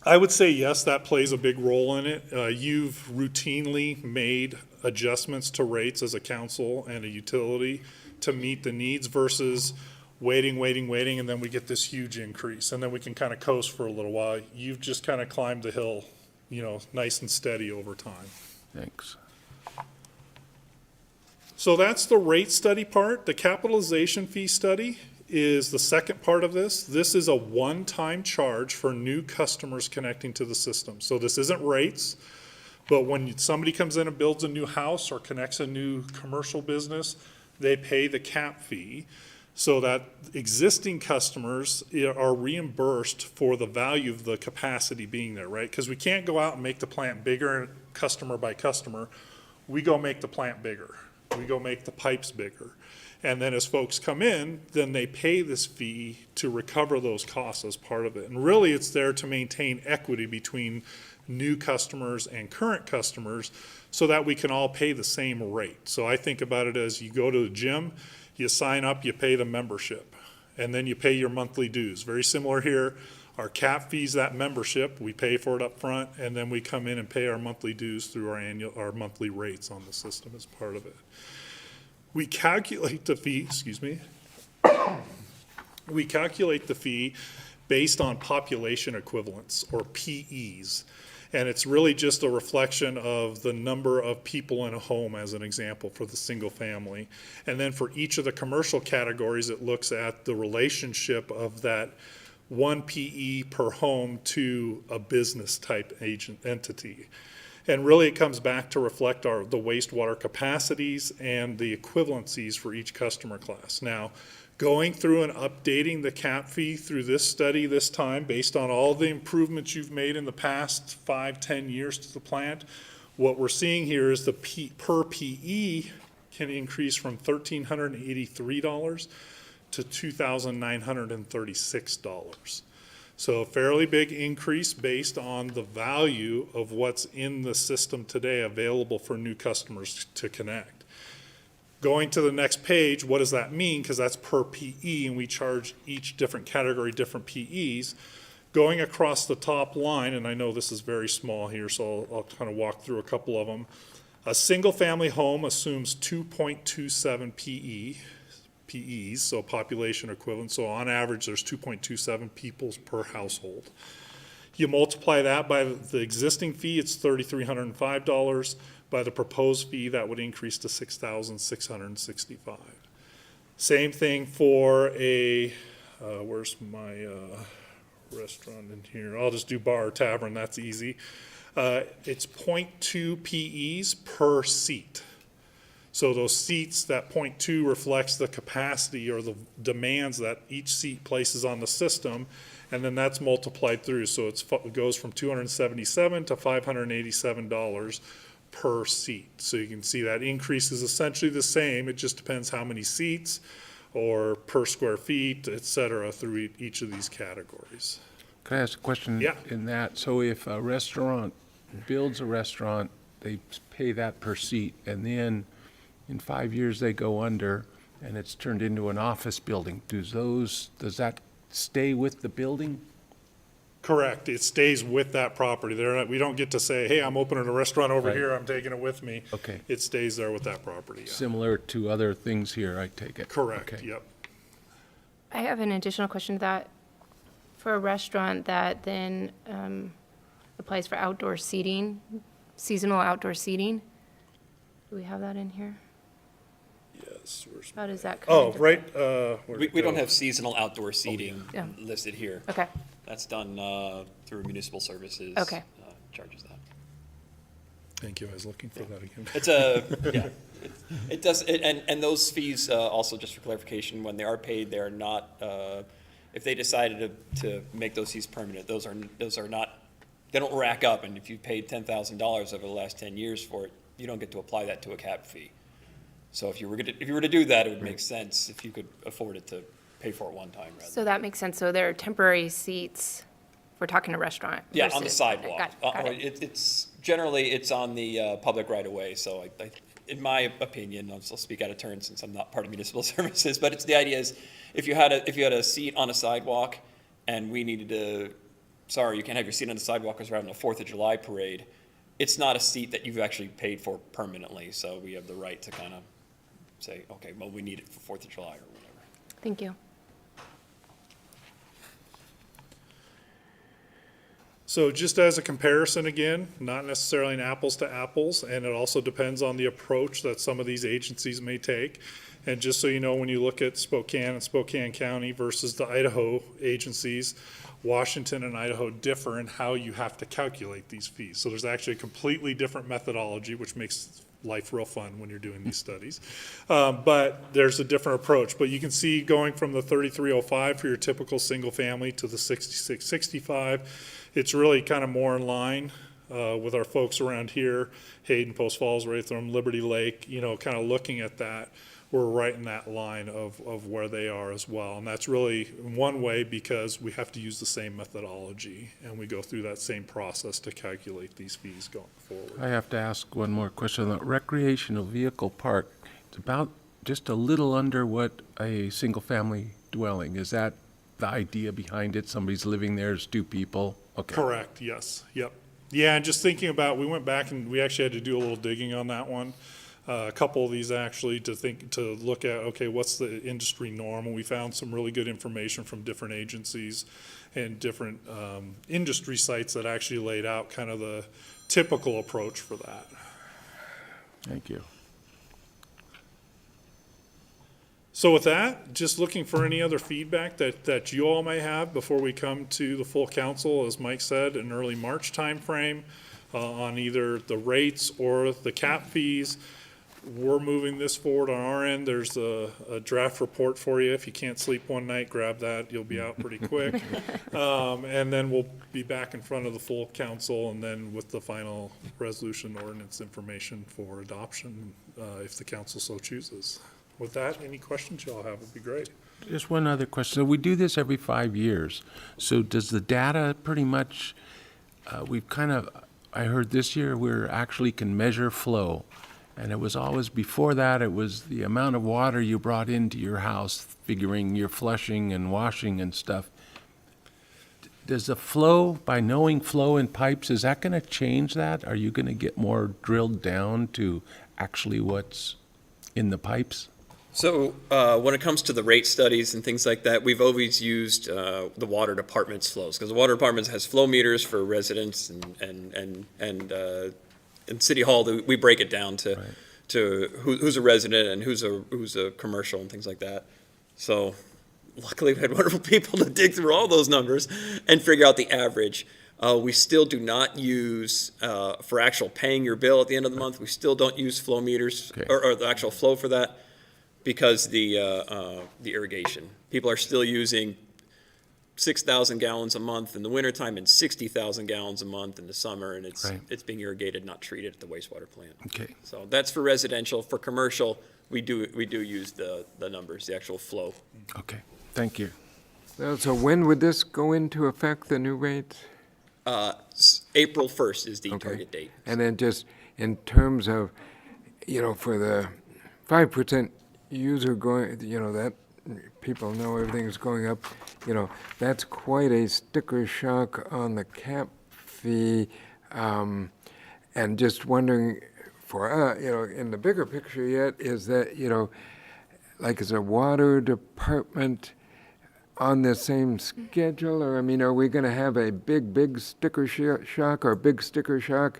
I would say yes, that plays a big role in it. You've routinely made adjustments to rates as a council and a utility to meet the needs versus waiting, and then we get this huge increase, and then we can kind of coast for a little while. You've just kind of climbed the hill, nice and steady over time. Thanks. So that's the rate study part. The capitalization fee study is the second part of this. This is a one-time charge for new customers connecting to the system. So this isn't rates, but when somebody comes in and builds a new house or connects a new commercial business, they pay the cap fee so that existing customers are reimbursed for the value of the capacity being there, right? Because we can't go out and make the plant bigger customer by customer. We go make the plant bigger. We go make the pipes bigger. And then as folks come in, then they pay this fee to recover those costs as part of it. And really, it's there to maintain equity between new customers and current customers so that we can all pay the same rate. So I think about it as you go to the gym, you sign up, you pay the membership, and then you pay your monthly dues. Very similar here. Our cap fees, that membership, we pay for it up front, and then we come in and pay our monthly dues through our monthly rates on the system as part of it. We calculate the fee, we calculate the fee based on population equivalents, or PEs. And it's really just a reflection of the number of people in a home, as an example, for the single family. And then for each of the commercial categories, it looks at the relationship of that 1 PE per home to a business type entity. And really, it comes back to reflect the wastewater capacities and the equivalencies for each customer class. Now, going through and updating the cap fee through this study this time, based on all the improvements you've made in the past 5-10 years to the plant, what we're seeing here is the per PE can increase from $1,383 to $2,936. So a fairly big increase based on the value of what's in the system today available for new customers to connect. Going to the next page, what does that mean? Because that's per PE, and we charge each different category different PEs. Going across the top line, and I know this is very small here, so I'll kind of walk through a couple of them. A single-family home assumes 2.27 PEs, so population equivalent. So on average, there's 2.27 people per household. You multiply that by the existing fee, it's $3,305. By the proposed fee, that would increase to $6,665. Same thing for where's my restaurant in here? I'll just do bar or tavern, that's easy. It's 0.2 PEs per seat. So those seats, that 0.2 reflects the capacity or the demands that each seat places on the system, and then that's multiplied through. So it goes from $277 to $587 per seat. So you can see that increase is essentially the same. It just depends how many seats or per square feet, et cetera, through each of these categories. Can I ask a question? Yeah. In that? So if a restaurant builds a restaurant, they pay that per seat, and then in 5 years they go under and it's turned into an office building, does that stay with the building? Correct. It stays with that property. We don't get to say, hey, I'm opening a restaurant over Right. here, I'm taking it with me. Okay. It stays there with that property, yeah. Similar to other things here, I take it? Correct, Okay. yep. I have an additional question to that. For a restaurant that then applies for outdoor seating, seasonal outdoor seating, do we have that in here? Yes, where's How does that come Oh, into right, play? where'd We it don't go? have seasonal outdoor seating Yeah. listed here. Okay, That's done through municipal services. Okay. Charges that. Thank you, I was looking for that again. It's a, yeah, it does, and those fees, also just for clarification, when they are paid, they are not, if they decided to make those fees permanent, those are not, they don't rack up, and if you paid $10,000 over the last 10 years for it, you don't get to apply that to a cap fee. So if you were to do that, it would make sense if you could afford it to pay for it one time rather. so that makes sense. So there are temporary seats, we're talking a restaurant. Yeah, on the versus- sidewalk. Got it. It's, generally, it's on the public right of way, so in my opinion, I'll speak out of turn since I'm not part of municipal services, but the idea is, if you had a seat on a sidewalk and we needed to, sorry, you can't have your seat on the sidewalk because we're having a 4th of July parade, it's not a seat that you've actually paid for permanently, so we have the right to kind of say, okay, well, we need it for 4th of July or whatever. Thank you. So just as a comparison again, not necessarily an apples to apples, and it also depends on the approach that some of these agencies may take. And just so you know, when you look at Spokane and Spokane County versus the Idaho agencies, Washington and Idaho differ in how you have to calculate these fees. So there's actually a completely different methodology, which makes life real fun when you're doing these studies. But there's a different approach. But you can see going from the 3305 for your typical single family to the 6665, it's really kind of more in line with our folks around here, Hayden, Post Falls, Rathrum, Liberty Lake, you know, kind of looking at that. We're right in that line of where they are as well. And that's really one way because we have to use the same methodology and we go through that same process to calculate these fees going forward. I have to ask one more question. The recreational vehicle park, it's about just a little under what a single-family dwelling. Is that the idea behind it? Somebody's living there, it's 2 people? Okay. Correct, yes, yep. Yeah, and just thinking about, we went back and we actually had to do a little digging on that one. A couple of these actually to look at, okay, what's the industry norm? And we found some really good information from different agencies and different industry sites that actually laid out kind of the typical approach for that. Thank you. So with that, just looking for any other feedback that you all may have before we come to the full council, as Mike said, an early March timeframe on either the rates or the cap fees. We're moving this forward on our end. There's a draft report for you. If you can't sleep one night, grab that. You'll be out pretty quick. And then we'll be back in front of the full council and then with the final resolution ordinance information for adoption, if the council so chooses. With that, any questions y'all have would be great. Just one other question. So we do this every 5 years. So does the data pretty much, we've kind of, I heard this year we're actually can measure flow. And it was always, before that, it was the amount of water you brought into your house, figuring your flushing and washing and stuff. Does the flow, by knowing flow in pipes, is that going to change that? Are you going to get more drilled down to actually what's in the pipes? So when it comes to the rate studies and things like that, we've always used the water department's flows, because the water department has flow meters for residents and City Hall, we break it down to who's a resident and who's a commercial and things like that. So luckily we had wonderful people to dig through all those numbers and figure out the average. We still do not use, for actual paying your bill at the end of the month, we still don't use flow meters or the actual flow for that because the irrigation. People are still using 6,000 gallons a month in the wintertime and 60,000 gallons a month in the summer, and it's being irrigated, not treated at the wastewater plant. Okay. So that's for residential. For commercial, we do use the numbers, the actual flow. Okay, thank you. So when would this go into effect, the new rate? April 1st is the Okay. target date. And then just in terms of, for the 5% user going, that people know everything's going up, that's quite a sticker shock on the cap fee. And just wondering, for in the bigger picture yet, is that, like as a water department, on the same schedule? Or, I mean, are we going to have a big sticker shock or big sticker shock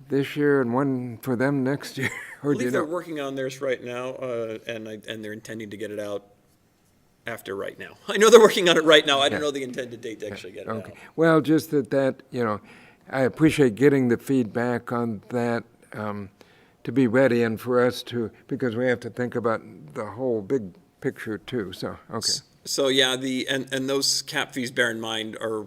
this year and one for them next year? I Or do you believe they're know? working on theirs right now, and they're intending to get it out after right now. I know they're working on it right now. I don't Yeah. know the intended date to actually get it Okay. out. Well, just that, I appreciate getting the feedback on that, to be ready and for us to, because we have to think about the whole big picture too, so, okay. So, yeah, and those cap fees, bear in mind, are,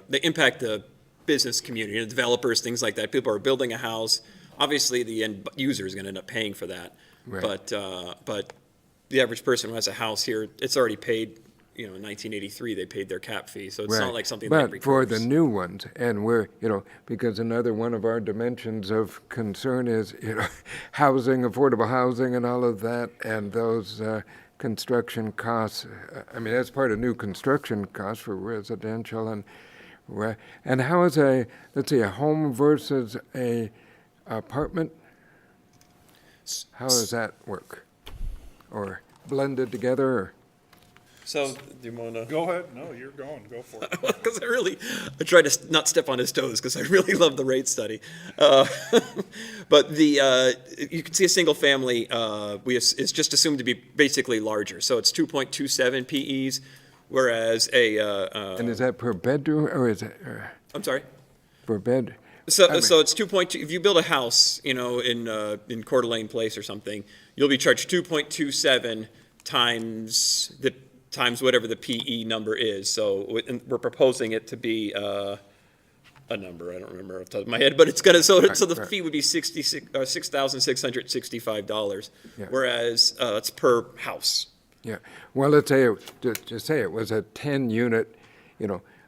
they impact the business community, the developers, things like that. People are building a house. Obviously, the end user is going to end up paying for that. Right. But the average person who has a house here, it's already paid, in 1983, they paid their cap fee. So it's Right. not like something that But for the recurs. new ones, and we're, because another one of our dimensions of concern is, housing, affordable housing and all of that, and those construction costs. I mean, that's part of new construction costs for residential and how is let's see, a home versus a apartment? How does that work? Or blended together, or? So, do you want to? Go ahead. No, you're going. Go for it. Because I try to not step on his toes because I really love the rate study. But you can see a single family, is just assumed to be basically larger. So it's 2.27 PEs, whereas And is that per bedroom, or is it I'm sorry? per bed? So, I mean- so it's 2.2, if you build a house, in Coeur d'Alene Place or something, you'll be charged 2.27 times whatever the PE number is. So and we're proposing it to be a number, I don't remember off the top of my head, but it's gonna, so the right. fee would be $6,665, Yeah. whereas it's per house. Yeah, well, let's say, just say it was a 10-unit,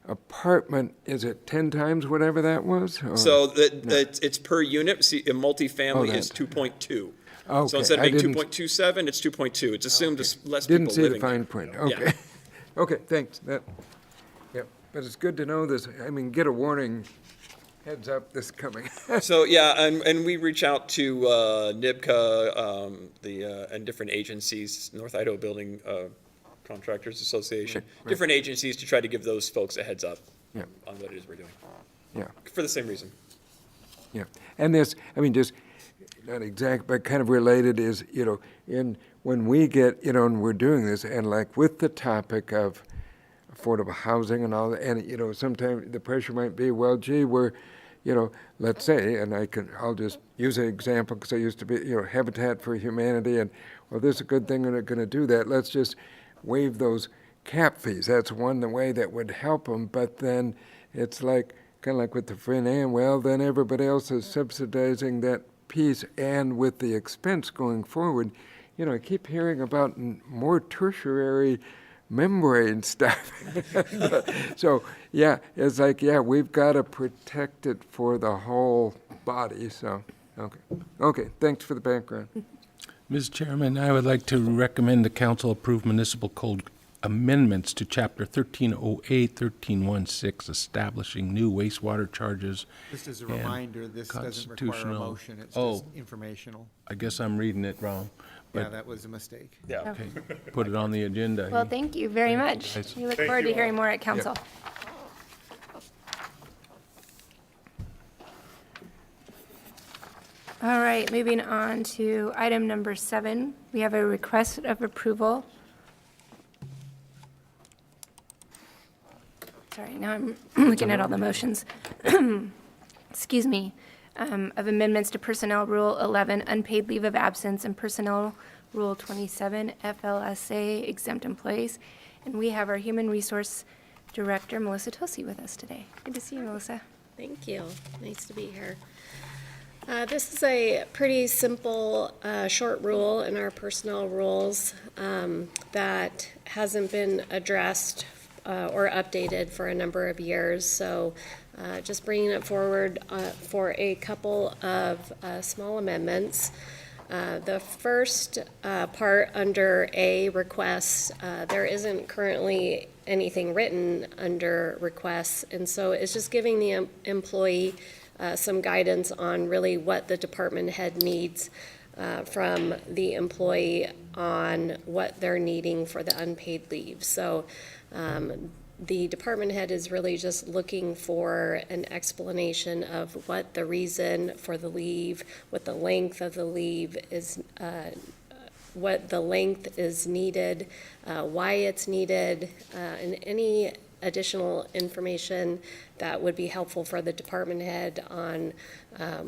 apartment, is it 10 times whatever that was? or- So it's per unit, see, a multifamily is that. 2.2. Okay, So instead of I being didn't- 2.27, it's 2.2. It's assumed there's less people Didn't see the living there. fine print, Yeah. okay. Okay, thanks, yeah, but it's good to know this, I mean, get a warning, heads up, this coming. So, yeah, and we reach out to NIBCA, and different agencies, North Idaho Building Contractors Association, Right. different agencies to try to give those folks a heads up Yeah. on what it is we're doing, Yeah, for the same reason. yeah, and this, I mean, just, not exact, but kind of related is, when we get, and we're doing this, and like with the topic of affordable housing and all, and, sometimes the pressure might be, well, gee, we're, let's say, and I'll just use an example because I used to be, Habitat for Humanity, and, well, this is a good thing, and they're going to do that. Let's just waive those cap fees. That's one way that would help them, but then it's like, kind of like with the free and well, then everybody else is subsidizing that piece, and with the expense going forward, I keep hearing about more tertiary membrane stuff. So, yeah, it's like, yeah, we've got to protect it for the whole body, so, okay, thanks for the background. Ms. Chairman, I would like to recommend the council approve municipal code amendments to Chapter 1308, 1316, establishing new wastewater charges. Just as a and reminder, this doesn't require a constitutional- motion, it's Oh. just informational. I guess I'm reading it wrong, Yeah, but, that was a mistake. Yeah. okay, put it on the agenda. Well, thank you very much. guys. We look Thank forward to you all. hearing more at council. All right, moving on to item number 7. We have a request of approval. Sorry, now I'm looking at all the motions. Excuse me. Of amendments to Personnel Rule 11, unpaid leave of absence, and Personnel Rule 27, FLSA exempt employees. And we have our Human Resource Director, Melissa Tosi, with us today. Good to see you, Melissa. Thank you. Nice to be here. This is a pretty simple, short rule in our personnel rules that hasn't been addressed or updated for a number of years. So just bringing it forward for a couple of small amendments. The first part under A, requests, there isn't currently anything written under requests, and so it's just giving the employee some guidance on really what the department head needs from the employee on what they're needing for the unpaid leave. So the department head is really just looking for an explanation of what the reason for the leave, what the length of the leave is, what the length is needed, why it's needed, and any additional information that would be helpful for the department head on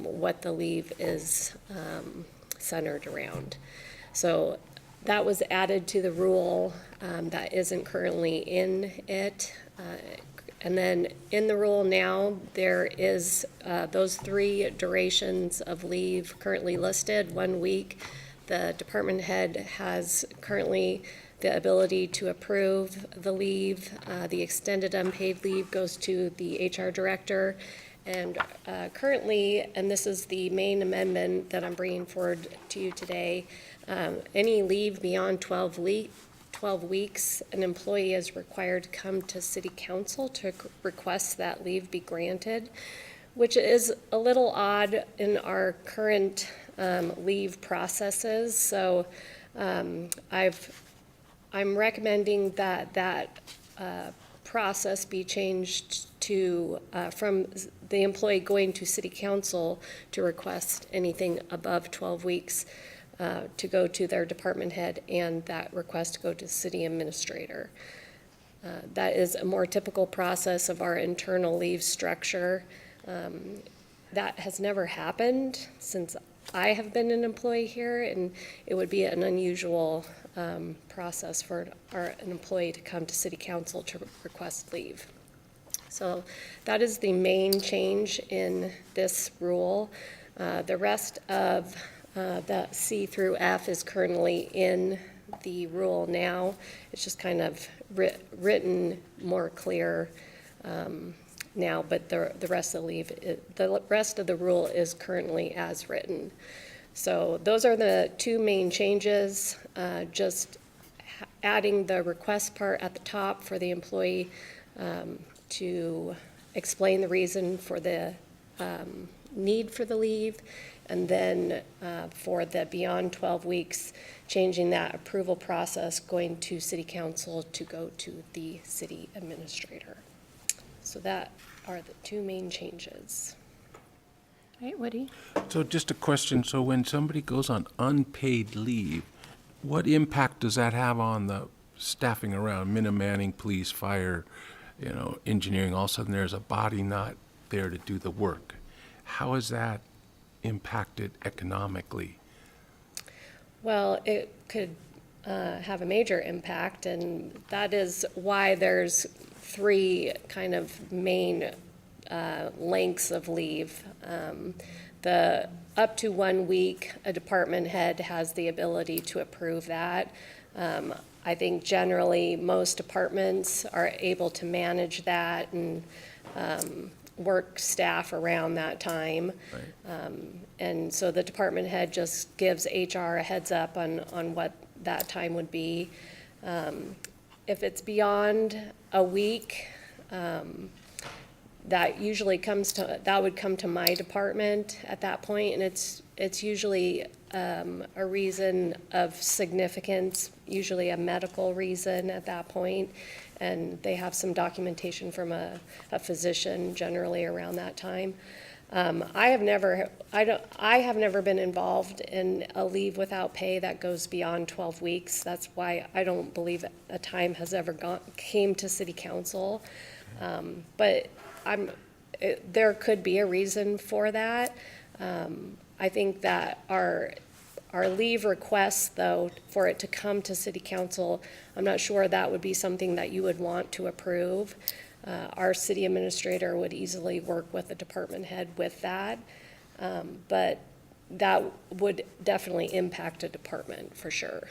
what the leave is centered around. So that was added to the rule that isn't currently in it. And then in the rule now, there is those 3 durations of leave currently listed, 1 week. The department head has currently the ability to approve the leave. The extended unpaid leave goes to the HR director. And currently, and this is the main amendment that I'm bringing forward to you today, any leave beyond 12 weeks, an employee is required to come to city council to request that leave be granted, which is a little odd in our current leave processes. So I'm recommending that process be changed to from the employee going to city council to request anything above 12 weeks to go to their department head, and that request to go to city administrator. That is a more typical process of our internal leave structure. That has never happened since I have been an employee here, and it would be an unusual process for an employee to come to city council to request leave. So that is the main change in this rule. The rest of the C through F is currently in the rule now. It's just kind of written more clear now, but the rest of the rest of the rule is currently as written. So those are the 2 main changes, just adding the request part at the top for the employee to explain the reason for the need for the leave, and then for the beyond 12 weeks, changing that approval process, going to city council to go to the city administrator. So that are the 2 main changes. All right, Woody? So just a question, so when somebody goes on unpaid leave, what impact does that have on the staffing around, Manning, police, fire, engineering? All of a sudden there's a body not there to do the work. How is that impacted economically? Well, it could have a major impact, and that is why there's 3 kind of main lengths of leave. The up to 1 week, a department head has the ability to approve that. I think generally most departments are able to manage that and work staff around that time. Right. And so the department head just gives HR a heads up on what that time would be. If it's beyond a week, that would come to my department at that point, and it's usually a reason of significance, usually a medical reason at that point, and they have some documentation from a physician generally around that time. I have never been involved in a leave without pay that goes beyond 12 weeks. That's why I don't believe a time has ever came to city council. But there could be a reason for that. I think that our leave requests, though, for it to come to city council, I'm not sure that would be something that you would want to approve. Our city administrator would easily work with the department head with that, but that would definitely impact a department for sure.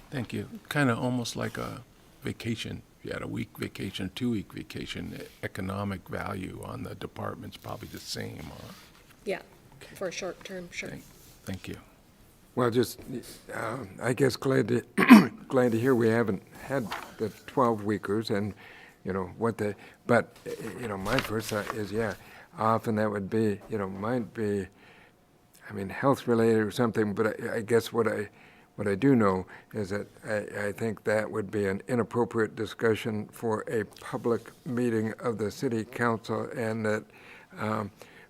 Thank you. Kind of almost like a vacation. If you had a week vacation, 2-week vacation, economic value on the department's probably the same. Yeah, for short term, sure. Thank you. Well, just, I guess glad to hear we haven't had the 12-weekers and, my first thought is, often that would be, might be I mean, health-related or something, but I guess what I do know is that I think that would be an inappropriate discussion for a public meeting of the city council, and that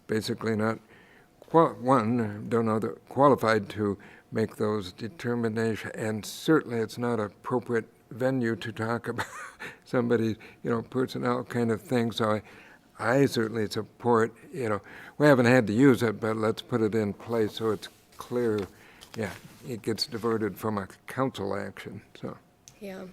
basically not, don't know, qualified to make those determinations, and certainly it's not appropriate venue to talk about somebody's, personnel kind of thing. So I certainly support, we haven't had to use it, but let's put it in place so it's clear. Yeah, it gets diverted from a council action, so. Yeah,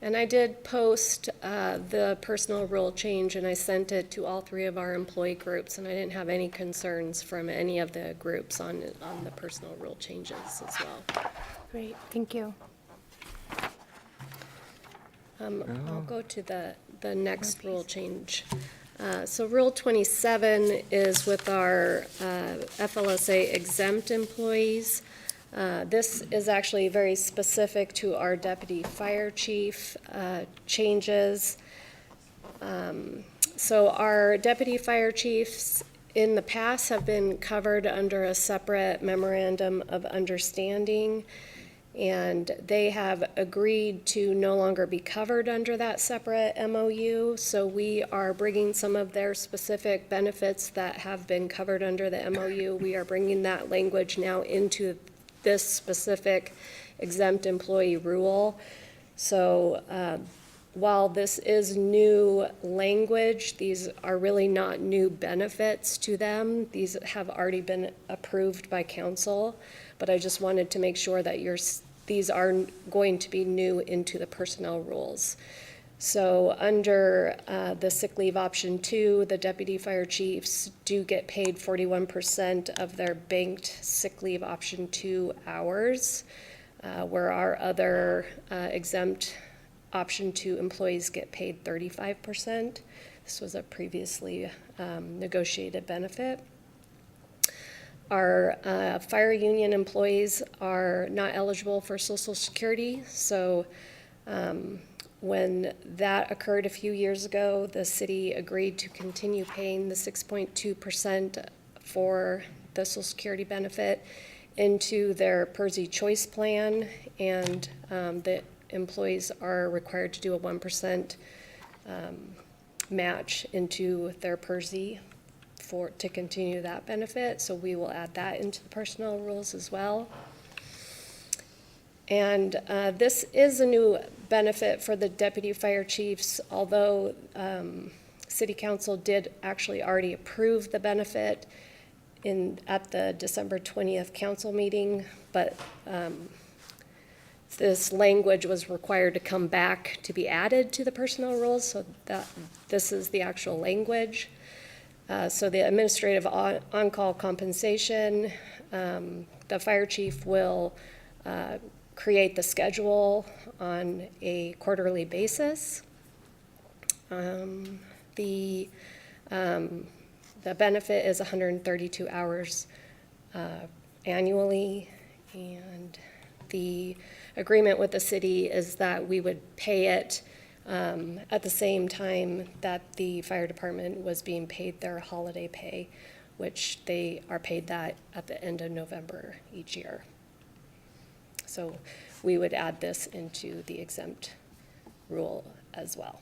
and I did post the personal rule change, and I sent it to all 3 of our employee groups, and I didn't have any concerns from any of the groups on the personal rule changes as well. Great, thank you. I'll go to the next rule change. So Rule 27 is with our FLSA exempt employees. This is actually very specific to our deputy fire chief changes. So our deputy fire chiefs in the past have been covered under a separate memorandum of understanding, and they have agreed to no longer be covered under that separate MOU. So we are bringing some of their specific benefits that have been covered under the MOU. We are bringing that language now into this specific exempt employee rule. So while this is new language, these are really not new benefits to them. These have already been approved by council, but I just wanted to make sure that these are going to be new into the personnel rules. So under the sick leave option 2, the deputy fire chiefs do get paid 41% of their banked sick leave option 2 hours, where our other exempt option 2 employees get paid 35%. This was a previously negotiated benefit. Our fire union employees are not eligible for Social Security, so when that occurred a few years ago, the city agreed to continue paying the 6.2% for the Social Security benefit into their PERSI choice plan, and the employees are required to do a 1% match into their PERSI to continue that benefit. So we will add that into the personnel rules as well. And this is a new benefit for the deputy fire chiefs, although City Council did actually already approve the benefit at the December 20th council meeting, but this language was required to come back to be added to the personnel rules, so that this is the actual language. So the administrative on-call compensation, the fire chief will create the schedule on a quarterly basis. The benefit is 132 hours annually, and the agreement with the city is that we would pay it at the same time that the fire department was being paid their holiday pay, which they are paid that at the end of November each year. So we would add this into the exempt rule as well.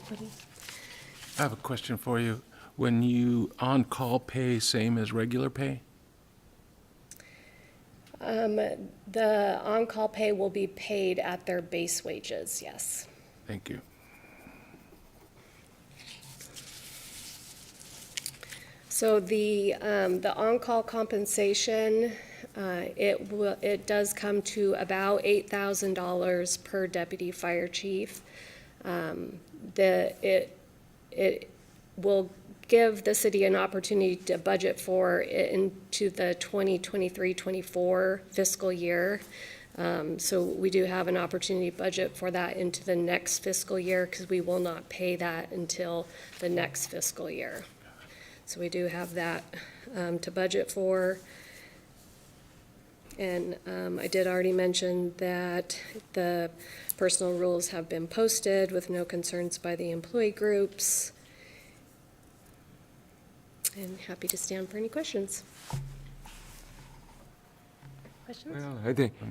I have a question for you. When you on-call pay, same as regular pay? The on-call pay will be paid at their base wages, yes. Thank you. So the on-call compensation, it does come to about $8,000 per deputy fire chief. It will give the city an opportunity to budget for it into the 2023-24 fiscal year. So we do have an opportunity to budget for that into the next fiscal year, because we will not pay that until the next fiscal year. So we do have that to budget for. And I did already mention that the personal rules have been posted with no concerns by the employee groups. I'm happy to stand for any questions. Questions?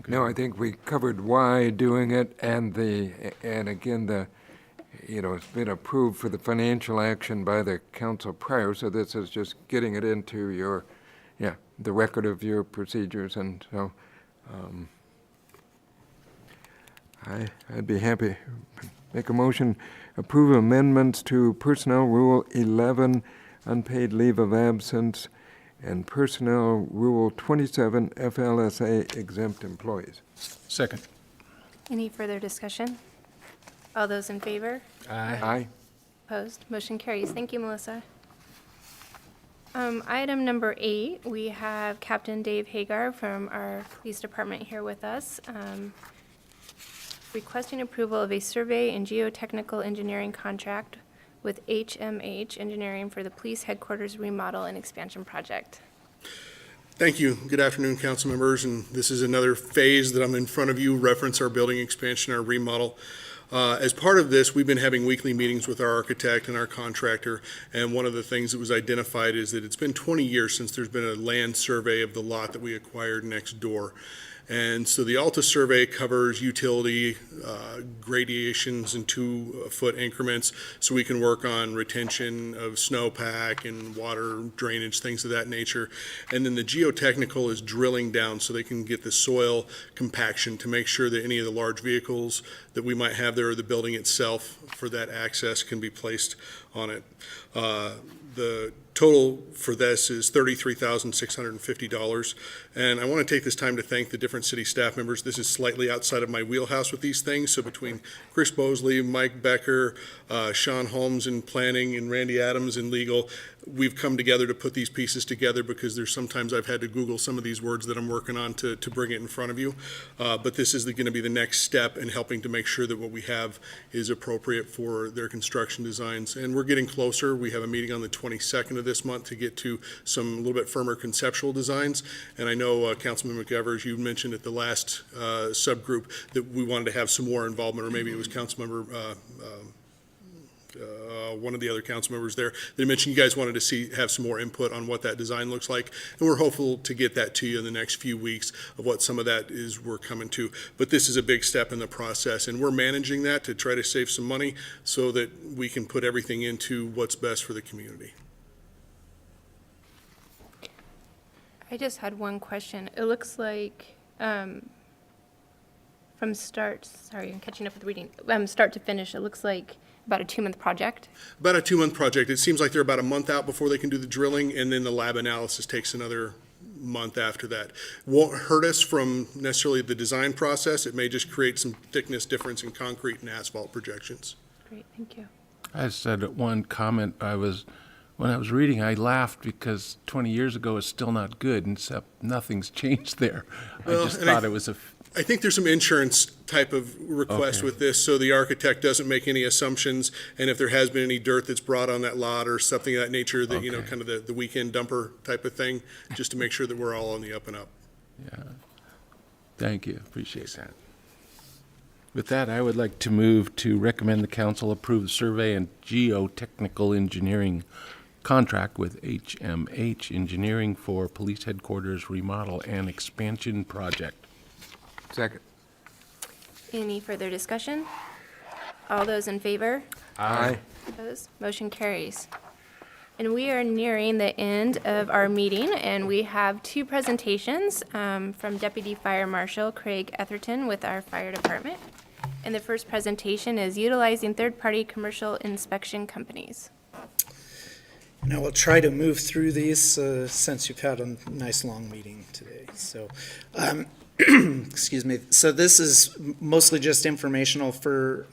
Well, I think we covered why doing it and again, it's been approved for the financial action by the council prior, so this is just getting it into the record of your procedures, and so, I'd be happy. Make a motion, approve amendments to Personnel Rule 11, unpaid leave of absence, and Personnel Rule 27, FLSA exempt employees. Second. Any further discussion? All those in favor? Aye. Opposed? Motion carries. Thank you, Melissa. Item number 8, we have Captain Dave Hagar from our police department here with us, requesting approval of a survey and geotechnical engineering contract with HMH Engineering for the police headquarters remodel and expansion project. Thank you. Good afternoon, council members, and this is another phase that I'm in front of you, reference our building expansion, our remodel. As part of this, we've been having weekly meetings with our architect and our contractor, and one of the things that was identified is that it's been 20 years since there's been a land survey of the lot that we acquired next door. And so the Alta survey covers utility gradations in 2-foot increments, so we can work on retention of snowpack and water drainage, things of that nature. And then the geotechnical is drilling down so they can get the soil compaction to make sure that any of the large vehicles that we might have there or the building itself for that access can be placed on it. The total for this is $33,650. And I want to take this time to thank the different city staff members. This is slightly outside of my wheelhouse with these things. So between Chris Bosley, Mike Becker, Sean Holmes in planning, and Randy Adams in legal, we've come together to put these pieces together because there's sometimes I've had to Google some of these words that I'm working on to bring it in front of you. But this is going to be the next step in helping to make sure that what we have is appropriate for their construction designs. And we're getting closer. We have a meeting on the 22nd of this month to get to some a little bit firmer conceptual designs. And I know Councilman McEvers, you mentioned at the last subgroup that we wanted to have some more involvement, or maybe it was Councilmember one of the other council members there, they mentioned you guys wanted to have some more input on what that design looks like, and we're hopeful to get that to you in the next few weeks of what some of that is we're coming to. But this is a big step in the process, and we're managing that to try to save some money so that we can put everything into what's best for the community. I just had one question. It looks like from start, sorry, I'm catching up with reading, start to finish, it looks like about a 2-month project? About a 2-month project. It seems like they're about a month out before they can do the drilling, and then the lab analysis takes another month after that. Won't hurt us from necessarily the design process. It may just create some thickness difference in concrete and asphalt projections. Great, thank you. I said one comment, when I was reading, I laughed because 20 years ago is still not good, except nothing's changed there. Well, I just thought it was I think there's some insurance type of request with this, so the architect doesn't make any assumptions, and if there has been any dirt that's brought on that lot or something of that nature, that, Okay. kind of the weekend dumper type of thing, just to make sure that we're all on the up and up. Yeah. Thank you, appreciate that. With that, I would like to move to recommend the council approve the survey and geotechnical engineering contract with HMH Engineering for Police Headquarters Remodel and Expansion Project. Second. Any further discussion? All those in favor? Aye. Opposed? Motion carries. And we are nearing the end of our meeting, and we have 2 presentations from Deputy Fire Marshal Craig Etherton with our fire department. And the first presentation is utilizing third-party commercial inspection companies. And I will try to move through these since you've had a nice long meeting today. So, excuse me. So this is mostly just informational for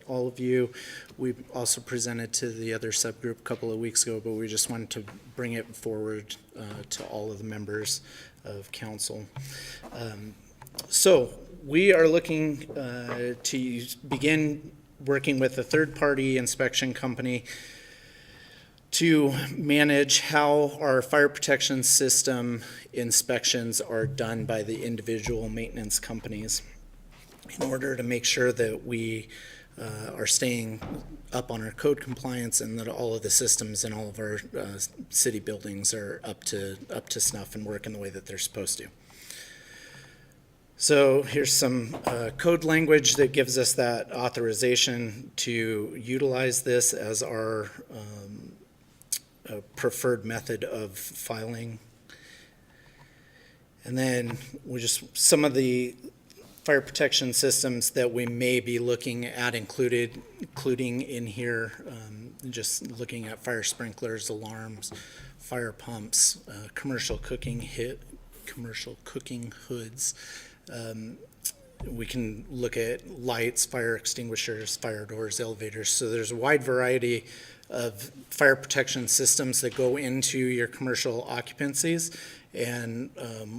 all of you. We also presented to the other subgroup a couple of weeks ago, but we just wanted to bring it forward to all of the members of council. So we are looking to begin working with a third-party inspection company to manage how our fire protection system inspections are done by the individual maintenance companies in order to make sure that we are staying up on our code compliance, and that all of the systems in all of our city buildings are up to snuff and working the way that they're supposed to. So here's some code language that gives us that authorization to utilize this as our preferred method of filing. And then some of the fire protection systems that we may be looking at including in here, just looking at fire sprinklers, alarms, fire pumps, commercial cooking hoods. We can look at lights, fire extinguishers, fire doors, elevators. So there's a wide variety of fire protection systems that go into your commercial occupancies. And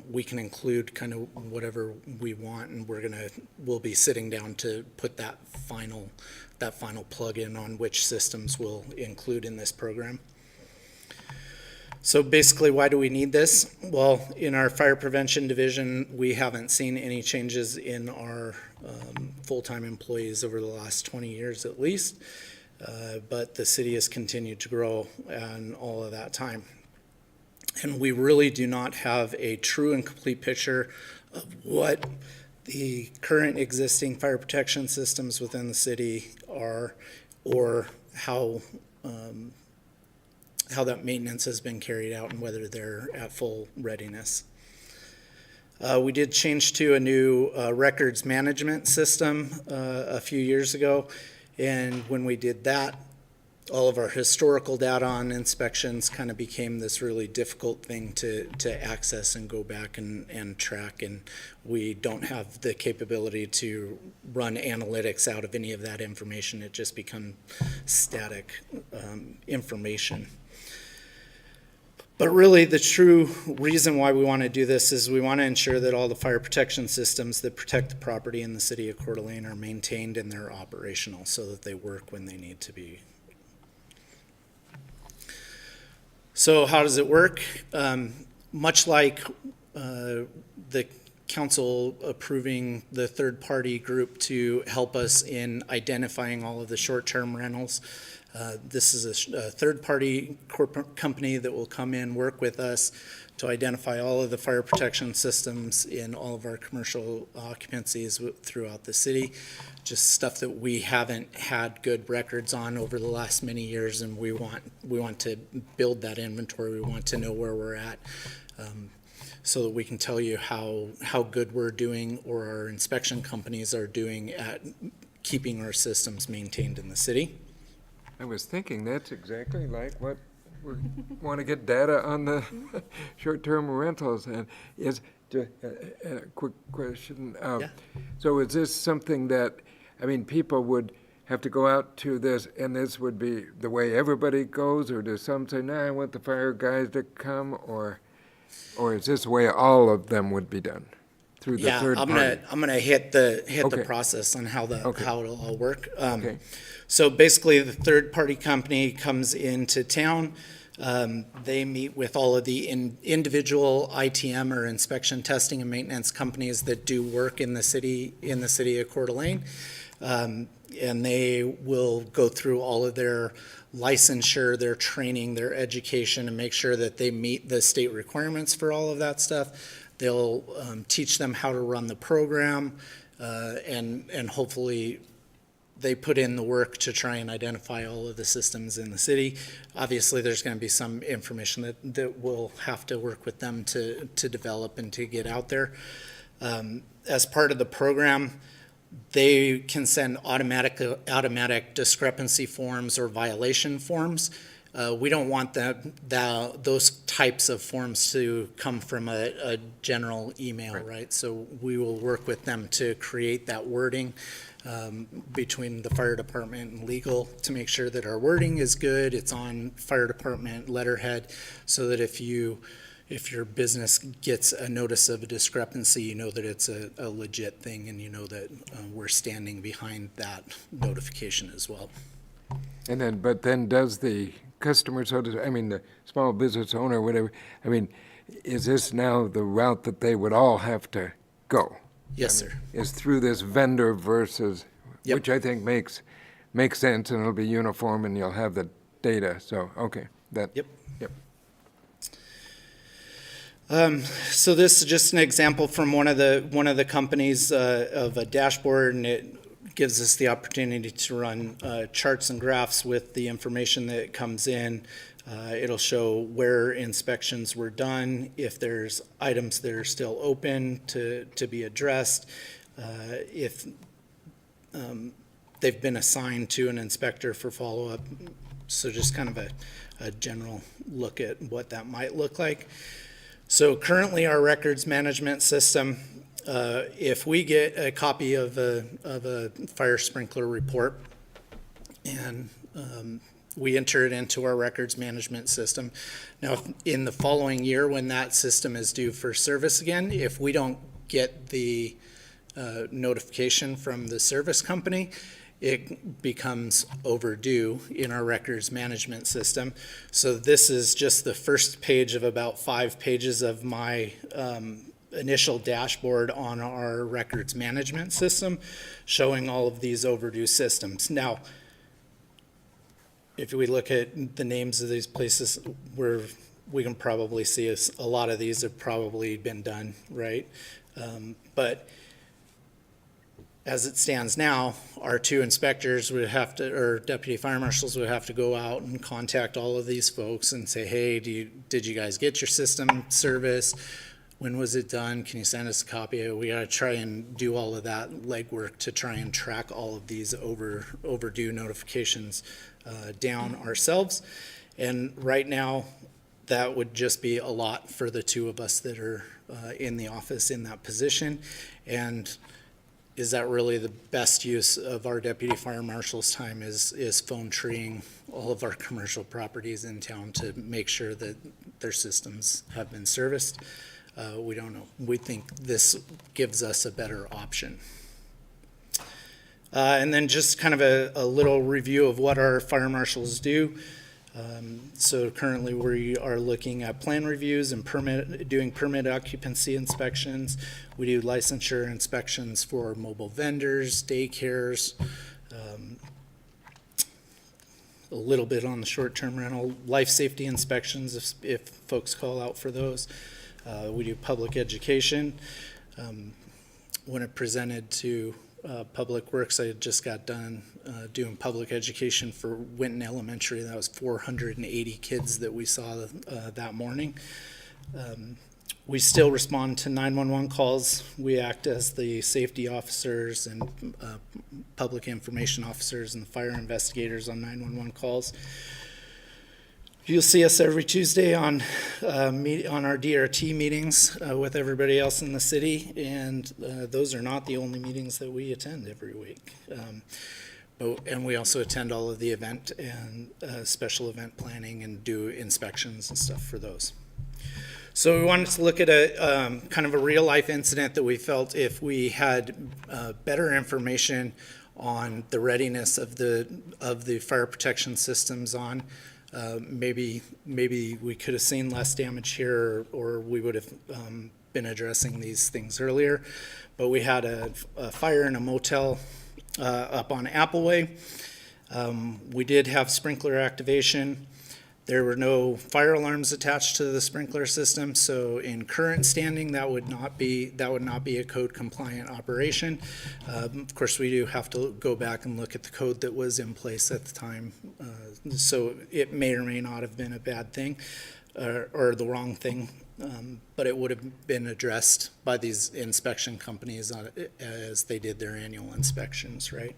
we can include kind of whatever we want, and we'll be sitting down to put that final plug-in on which systems we'll include in this program. So basically, why do we need this? Well, in our fire prevention division, we haven't seen any changes in our full-time employees over the last 20 years at least, but the city has continued to grow in all of that time. And we really do not have a true and complete picture of what the current existing fire protection systems within the city are, or how that maintenance has been carried out and whether they're at full readiness. We did change to a new records management system a few years ago, and when we did that, all of our historical data on inspections kind of became this really difficult thing to access and go back and track, and we don't have the capability to run analytics out of any of that information. It just becomes static information. But really, the true reason why we want to do this is we want to ensure that all the fire protection systems that protect the property in the city of Coeur d'Alene are maintained and they're operational so that they work when they need to be. So how does it work? Much like the council approving the third-party group to help us in identifying all of the short-term rentals, this is a third-party corporate company that will come in, work with us to identify all of the fire protection systems in all of our commercial occupancies throughout the city. Just stuff that we haven't had good records on over the last many years, and we want to build that inventory. We want to know where we're at, so that we can tell you how good we're doing, or our inspection companies are doing at keeping our systems maintained in the city. I was thinking that's exactly like what we want to get data on the short-term rentals. And is a quick question. Yeah. So is this something that, I mean, people would have to go out to this, and this would be the way everybody goes, or does some say, I want the fire guys to come, or is this the way all of them would be done? Through the third party? I'm gonna hit the Okay. process on how it'll all work. Okay. So basically, the third-party company comes into town. They meet with all of the individual ITM or inspection, testing, and maintenance companies that do work in the city of Coeur d'Alene. And they will go through all of their licensure, their training, their education, and make sure that they meet the state requirements for all of that stuff. They'll teach them how to run the program, and hopefully they put in the work to try and identify all of the systems in the city. Obviously, there's going to be some information that we'll have to work with them to develop and to get out there. As part of the program, they can send automatic discrepancy forms or violation forms. We don't want those types of forms to come from a general email, right? So we will work with them to create that wording between the fire department and legal to make sure that our wording is good. It's on fire department letterhead, so that if your business gets a notice of a discrepancy, you know that it's a legit thing, and you know that we're standing behind that notification as well. And then, but then does the customer, the small business owner, whatever, is this now the route that they would all have to go? Yes, sir. Is through this vendor versus Yep. which I think makes sense, and it'll be uniform, and you'll have the data, so, okay, that. Yep. Yep. So this is just an example from one of the companies of a dashboard, and it gives us the opportunity to run charts and graphs with the information that comes in. It'll show where inspections were done, if there's items that are still open to be addressed, if they've been assigned to an inspector for follow-up. So just kind of a general look at what that might look like. So currently, our records management system, if we get a copy of a fire sprinkler report and we enter it into our records management system. Now, in the following year, when that system is due for service again, if we don't get the notification from the service company, it becomes overdue in our records management system. So this is just the first page of about 5 pages of my initial dashboard on our records management system, showing all of these overdue systems. Now, if we look at the names of these places, we can probably see a lot of these have probably been done, right? But as it stands now, our 2 inspectors would have to, or deputy fire marshals would have to go out and contact all of these folks and say, hey, did you guys get your system service? When was it done? Can you send us a copy? We got to try and do all of that legwork to try and track all of these overdue notifications down ourselves. And right now, that would just be a lot for the 2 of us that are in the office in that position. And is that really the best use of our deputy fire marshal's time is phone treeing all of our commercial properties in town to make sure that their systems have been serviced? We don't know. We think this gives us a better option. And then just kind of a little review of what our fire marshals do. So currently we are looking at plan reviews and doing permit occupancy inspections. We do licensure inspections for mobile vendors, daycares, a little bit on the short-term rental, life safety inspections if folks call out for those. We do public education. When it presented to Public Works, I just got done doing public education for Winton Elementary. That was 480 kids that we saw that morning. We still respond to 911 calls. We act as the safety officers and public information officers and the fire investigators on 911 calls. You'll see us every Tuesday on our DRT meetings with everybody else in the city, and those are not the only meetings that we attend every week. And we also attend all of the event and special event planning and do inspections and stuff for those. So we wanted to look at a kind of a real life incident that we felt if we had better information on the readiness of the fire protection systems on. Maybe we could have seen less damage here, or we would have been addressing these things earlier. But we had a fire in a motel up on Appleway. We did have sprinkler activation. There were no fire alarms attached to the sprinkler system, so in current standing, that would not be a code compliant operation. Of course, we do have to go back and look at the code that was in place at the time, so it may or may not have been a bad thing or the wrong thing, but it would have been addressed by these inspection companies as they did their annual inspections, right?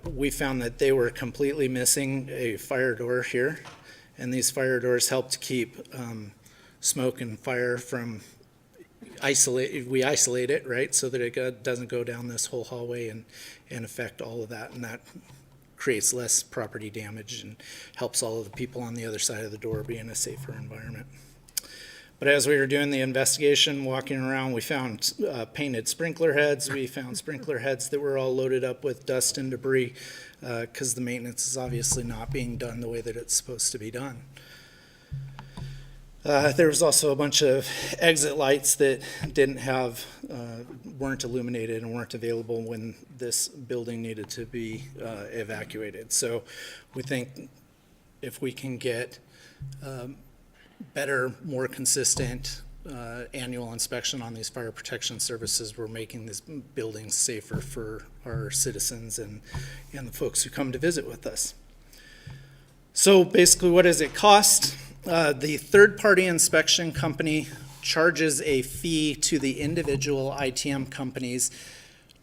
We found that they were completely missing a fire door here. And these fire doors help to keep smoke and fire from we isolate it, right, so that it doesn't go down this whole hallway and affect all of that. And that creates less property damage and helps all of the people on the other side of the door be in a safer environment. But as we were doing the investigation, walking around, we found painted sprinkler heads. We found sprinkler heads that were all loaded up with dust and debris because the maintenance is obviously not being done the way that it's supposed to be done. There was also a bunch of exit lights that weren't illuminated and weren't available when this building needed to be evacuated. So we think if we can get better, more consistent annual inspection on these fire protection services, we're making these buildings safer for our citizens and the folks who come to visit with us. So basically, what does it cost? The third-party inspection company charges a fee to the individual ITM companies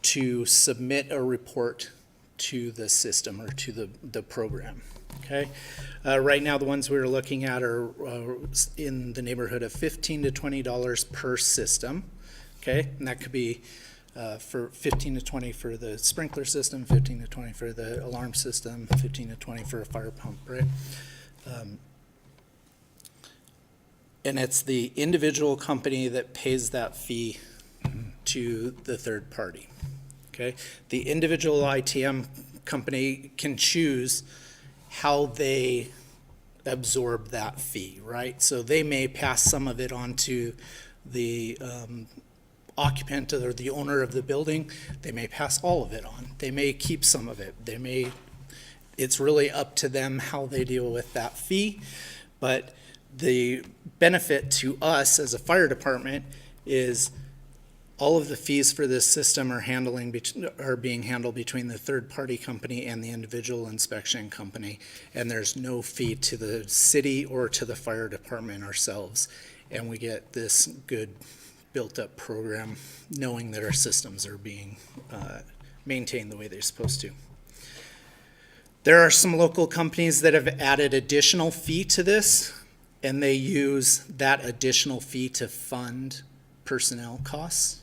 to submit a report to the system or to the program, okay? Right now, the ones we're looking at are in the neighborhood of $15 to $20 per system, okay? And that could be for 15 to 20 for the sprinkler system, 15 to 20 for the alarm system, 15 to 20 for a fire pump, right? And it's the individual company that pays that fee to the third party, okay? The individual ITM company can choose how they absorb that fee, right? So they may pass some of it on to the occupant or the owner of the building. They may pass all of it on. They may keep some of it. It's really up to them how they deal with that fee. But the benefit to us as a fire department is all of the fees for this system are being handled between the third-party company and the individual inspection company, and there's no fee to the city or to the fire department ourselves. And we get this good built-up program knowing that our systems are being maintained the way they're supposed to. There are some local companies that have added additional fee to this, and they use that additional fee to fund personnel costs.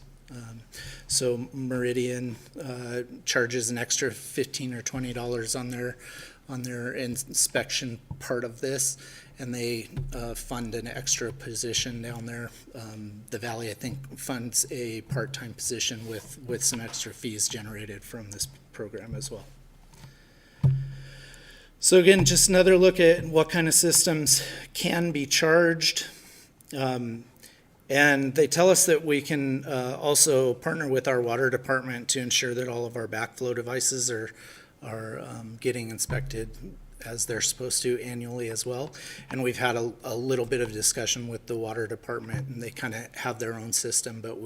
So Meridian charges an extra $15 or $20 on their inspection part of this, and they fund an extra position down there. The Valley, I think, funds a part-time position with some extra fees generated from this program as well. So again, just another look at what kind of systems can be charged. And they tell us that we can also partner with our water department to ensure that all of our backflow devices are getting inspected as they're supposed to annually as well. And we've had a little bit of discussion with the water department, and they kind of have their own system, but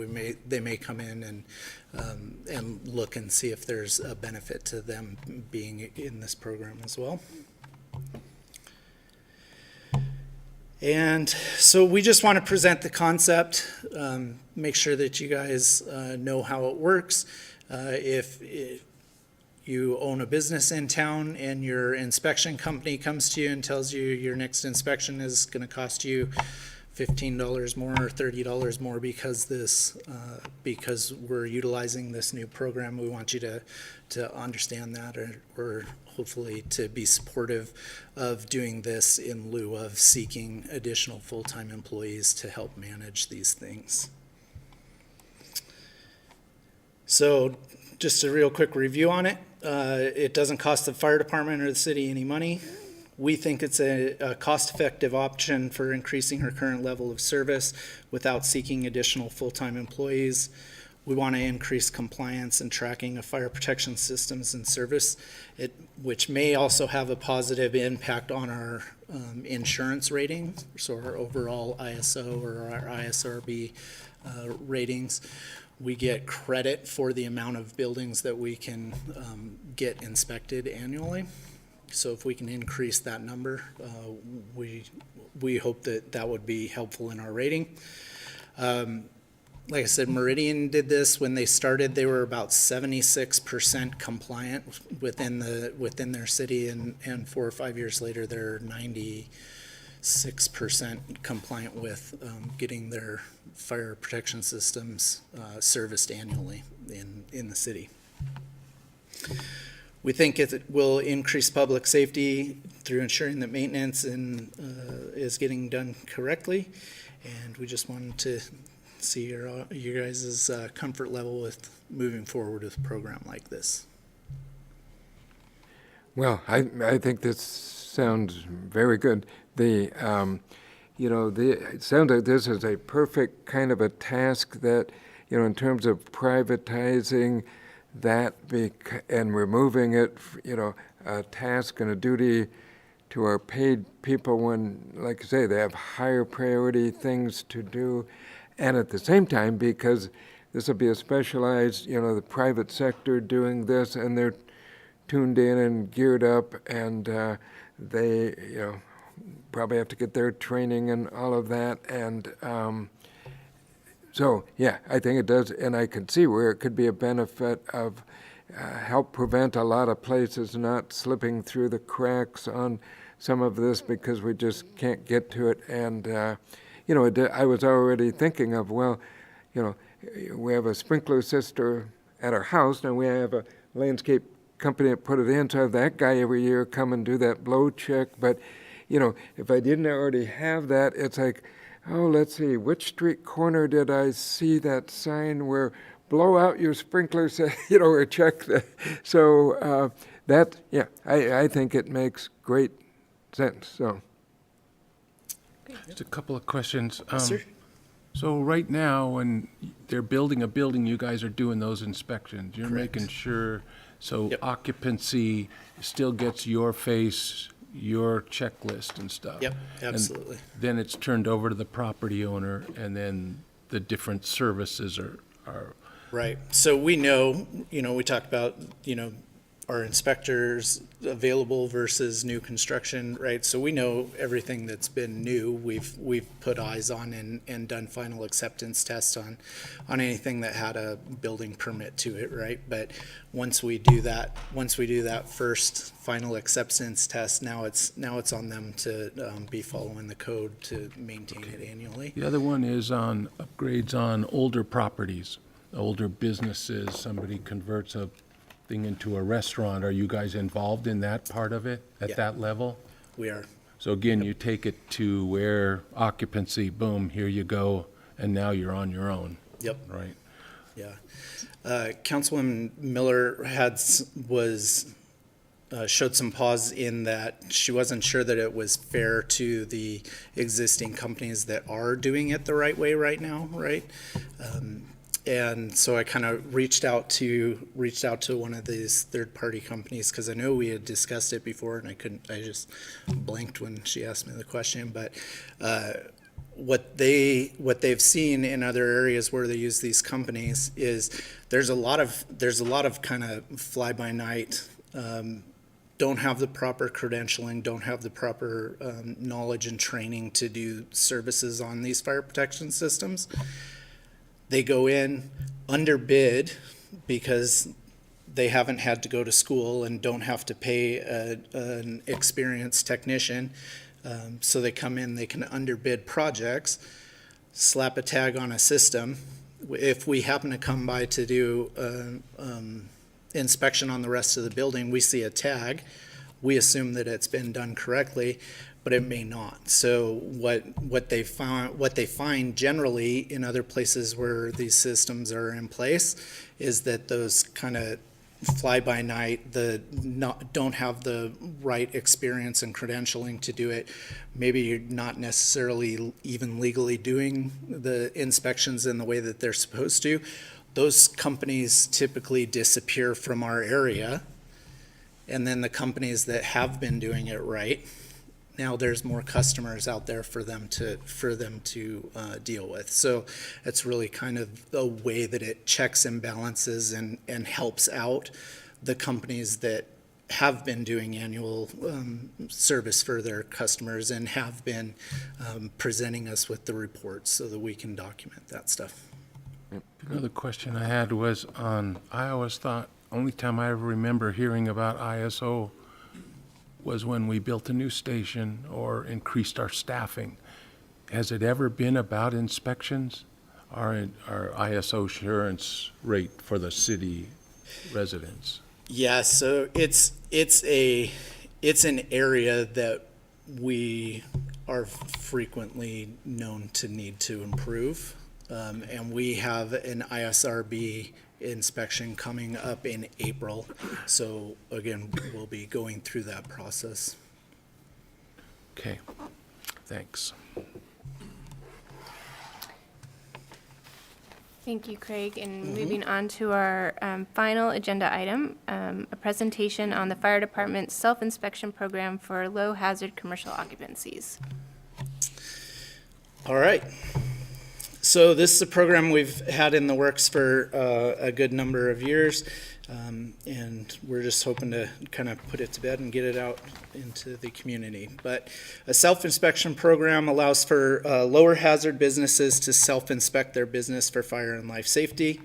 they may come in and look and see if there's a benefit to them being in this program as well. And so we just want to present the concept, make sure that you guys know how it works. If you own a business in town and your inspection company comes to you and tells you your next inspection is going to cost you $15 more or $30 more because we're utilizing this new program, we want you to understand that, or hopefully to be supportive of doing this in lieu of seeking additional full-time employees to help manage these things. So just a real quick review on it. It doesn't cost the fire department or the city any money. We think it's a cost-effective option for increasing our current level of service without seeking additional full-time employees. We want to increase compliance and tracking of fire protection systems and service, which may also have a positive impact on our insurance rating, so our overall ISO or our ISRB ratings. We get credit for the amount of buildings that we can get inspected annually. So if we can increase that number, we hope that would be helpful in our rating. Like I said, Meridian did this when they started. They were about 76% compliant within their city, and 4 or 5 years later, they're 96% compliant with getting their fire protection systems serviced annually in the city. We think it will increase public safety through ensuring that maintenance is getting done correctly, and we just wanted to see your guys' comfort level with moving forward with a program like this. Well, I think this sounds very good. it sounds like this is a perfect kind of a task that, in terms of privatizing that and removing it, a task and a duty to our paid people when, like I say, they have higher priority things to do. And at the same time, because this will be a specialized, the private sector doing this, and they're tuned in and geared up, and they, probably have to get their training and all of that. And so, yeah, I think it does, and I can see where it could be a benefit of help prevent a lot of places not slipping through the cracks on some of this because we just can't get to it. And, I was already thinking of, well, we have a sprinkler system at our house, and we have a landscape company that put it in, so I have that guy every year come and do that blow check. But, if I didn't already have that, it's like, oh, let's see, which street corner did I see that sign where blow out your sprinklers, or check that. So I think it makes great sense, so. Just a couple of questions. Yes, sir. So right now, when they're building a building, you guys are doing those inspections. You're Correct. making sure, so Yep. occupancy still gets your face, your checklist and stuff. Yep, And absolutely. then it's turned over to the property owner, and then the different services are Right. So we know, we talked about, our inspectors available versus new construction, right? So we know everything that's been new, we've put eyes on and done final acceptance tests on anything that had a building permit to it, right? But once we do that first final acceptance test, now it's on them to be following the code to maintain it annually. The other one is on upgrades on older properties, older businesses. Somebody converts a thing into a restaurant. Are you guys involved in that part of it at Yeah. that level? We are. So again, you take it to where occupancy, boom, here you go, and now you're on your own, Yep. right? Yeah. Councilwoman Miller showed some pause in that she wasn't sure that it was fair to the existing companies that are doing it the right way right now, right? And so I kind of reached out to one of these third-party companies because I know we had discussed it before, and I just blanked when she asked me the question. But what they've seen in other areas where they use these companies is there's a lot of kind of fly-by-night. Don't have the proper credentialing, don't have the proper knowledge and training to do services on these fire protection systems. They go in, underbid, because they haven't had to go to school and don't have to pay an experienced technician. So they come in, they can underbid projects, slap a tag on a system. If we happen to come by to do inspection on the rest of the building, we see a tag. We assume that it's been done correctly, but it may not. So what they find generally in other places where these systems are in place is that those kind of fly-by-night, don't have the right experience and credentialing to do it. Maybe you're not necessarily even legally doing the inspections in the way that they're supposed to. Those companies typically disappear from our area. And then the companies that have been doing it right, now there's more customers out there for them to deal with. So it's really kind of the way that it checks and balances and helps out the companies that have been doing annual service for their customers and have been presenting us with the reports so that we can document that stuff. Another question I had was I always thought, only time I ever remember hearing about ISO was when we built a new station or increased our staffing. Has it ever been about inspections? Our ISO assurance rate for the city residents? Yeah, so it's an area that we are frequently known to need to improve. And we have an ISRB inspection coming up in April. So again, we'll be going through that process. Okay, thanks. Thank you, Craig. And moving on to our final agenda item, a presentation on the fire department's self-inspection program for low-hazard commercial occupancies. All right. So this is a program we've had in the works for a good number of years, and we're just hoping to kind of put it to bed and get it out into the community. But a self-inspection program allows for lower hazard businesses to self-inspect their business for fire and life safety.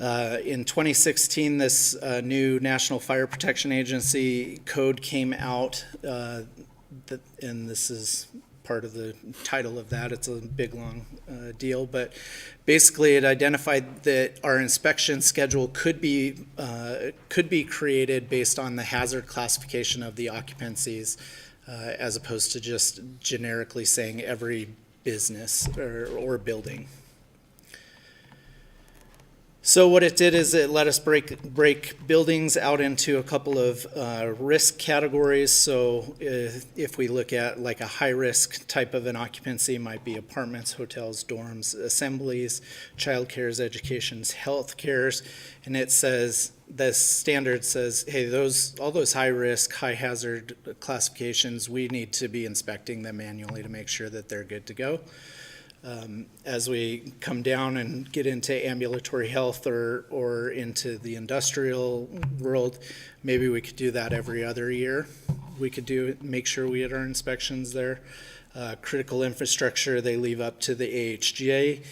In 2016, this new National Fire Protection Agency code came out, and this is part of the title of that. It's a big, long deal, but basically it identified that our inspection schedule could be created based on the hazard classification of the occupancies, as opposed to just generically saying every business or building. So what it did is it let us break buildings out into a couple of risk categories. So if we look at like a high risk type of an occupancy, might be apartments, hotels, dorms, assemblies, child cares, educations, health cares, and it says, the standard says, hey, all those high risk, high hazard classifications, we need to be inspecting them manually to make sure that they're good to go. As we come down and get into ambulatory health or into the industrial world, maybe we could do that every other year. We could make sure we had our inspections there. Critical infrastructure, they leave up to the AHGA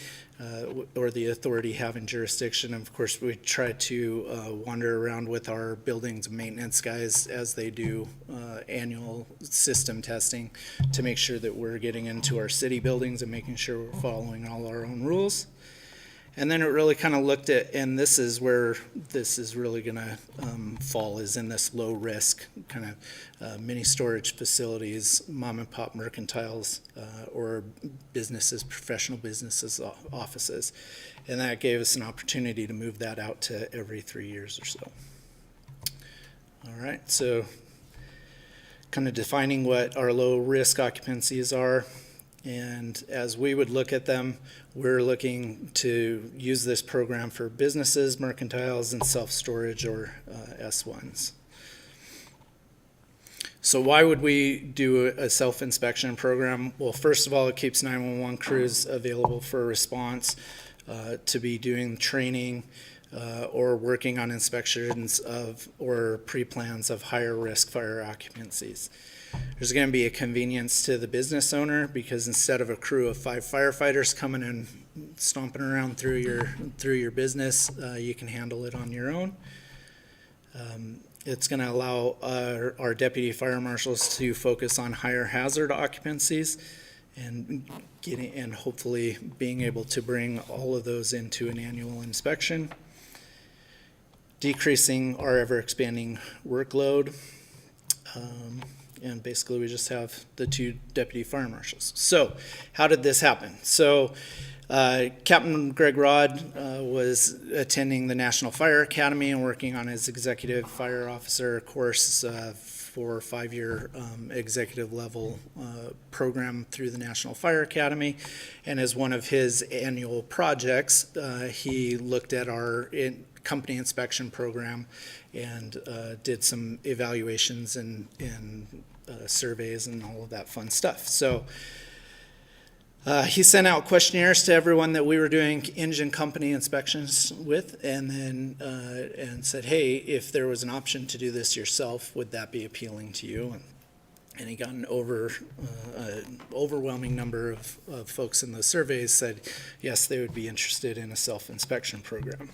or the authority having jurisdiction. Of course, we try to wander around with our buildings maintenance guys as they do annual system testing to make sure that we're getting into our city buildings and making sure we're following all our own rules. And then it really kind of looked at, and this is where this is really going to fall, is in this low risk kind of mini storage facilities, mom and pop mercantiles, or businesses, professional businesses, offices. And that gave us an opportunity to move that out to every 3 years or so. All right, so kind of defining what our low risk occupancies are. And as we would look at them, we're looking to use this program for businesses, mercantiles, and self-storage or S1s. So why would we do a self-inspection program? Well, first of all, it keeps 911 crews available for response, to be doing training or working on inspections of or pre-plans of higher risk fire occupancies. There's going to be a convenience to the business owner because instead of a crew of 5 firefighters coming and stomping around through your business, you can handle it on your own. It's going to allow our deputy fire marshals to focus on higher hazard occupancies and hopefully being able to bring all of those into an annual inspection, decreasing our ever expanding workload. And basically we just have the 2 deputy fire marshals. So how did this happen? So Captain Greg Rod was attending the National Fire Academy and working on his executive fire officer course for a 5-year executive level program through the National Fire Academy. And as one of his annual projects, he looked at our company inspection program and did some evaluations and surveys and all of that fun stuff. So he sent out questionnaires to everyone that we were doing engine company inspections with, and then and said, hey, if there was an option to do this yourself, would that be appealing to you? And he got an overwhelming number of folks in the surveys said yes, they would be interested in a self-inspection program.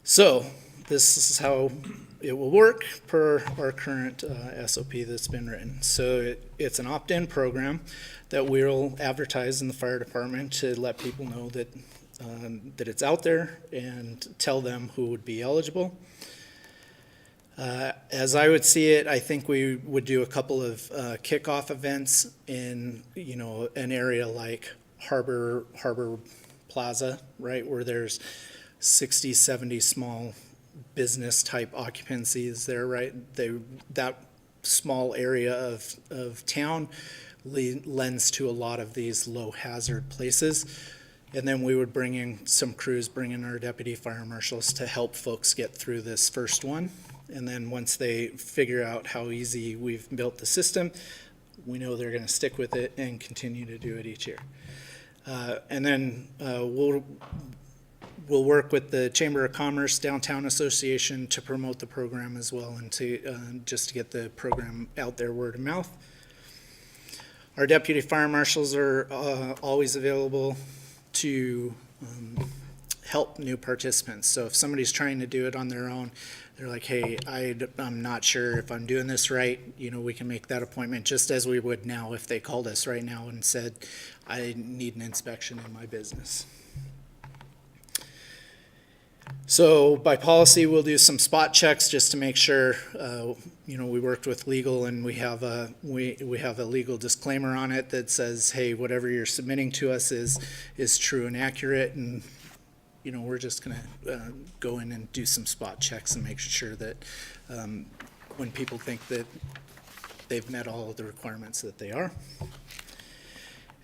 So this is how it will work per our current SOP that's been written. So it's an opt-in program that we'll advertise in the fire department to let people know that it's out there and tell them who would be eligible. As I would see it, I think we would do a couple of kickoff events in an area like Harbor Plaza, right, where there's 60, 70 small business type occupancies there, right? That small area of town lends to a lot of these low hazard places. And then we would bring in some crews, bring in our deputy fire marshals to help folks get through this first one. And then once they figure out how easy we've built the system, we know they're going to stick with it and continue to do it each year. And then we'll work with the Chamber of Commerce Downtown Association to promote the program as well, and to just to get the program out there word of mouth. Our deputy fire marshals are always available to help new participants. So if somebody's trying to do it on their own, they're like, hey, I'm not sure if I'm doing this right, we can make that appointment just as we would now if they called us right now and said, I need an inspection in my business. So by policy, we'll do some spot checks just to make sure, we worked with legal, and we have a legal disclaimer on it that says, hey, whatever you're submitting to us is true and accurate, and we're just going to go in and do some spot checks and make sure that when people think that they've met all of the requirements, that they are.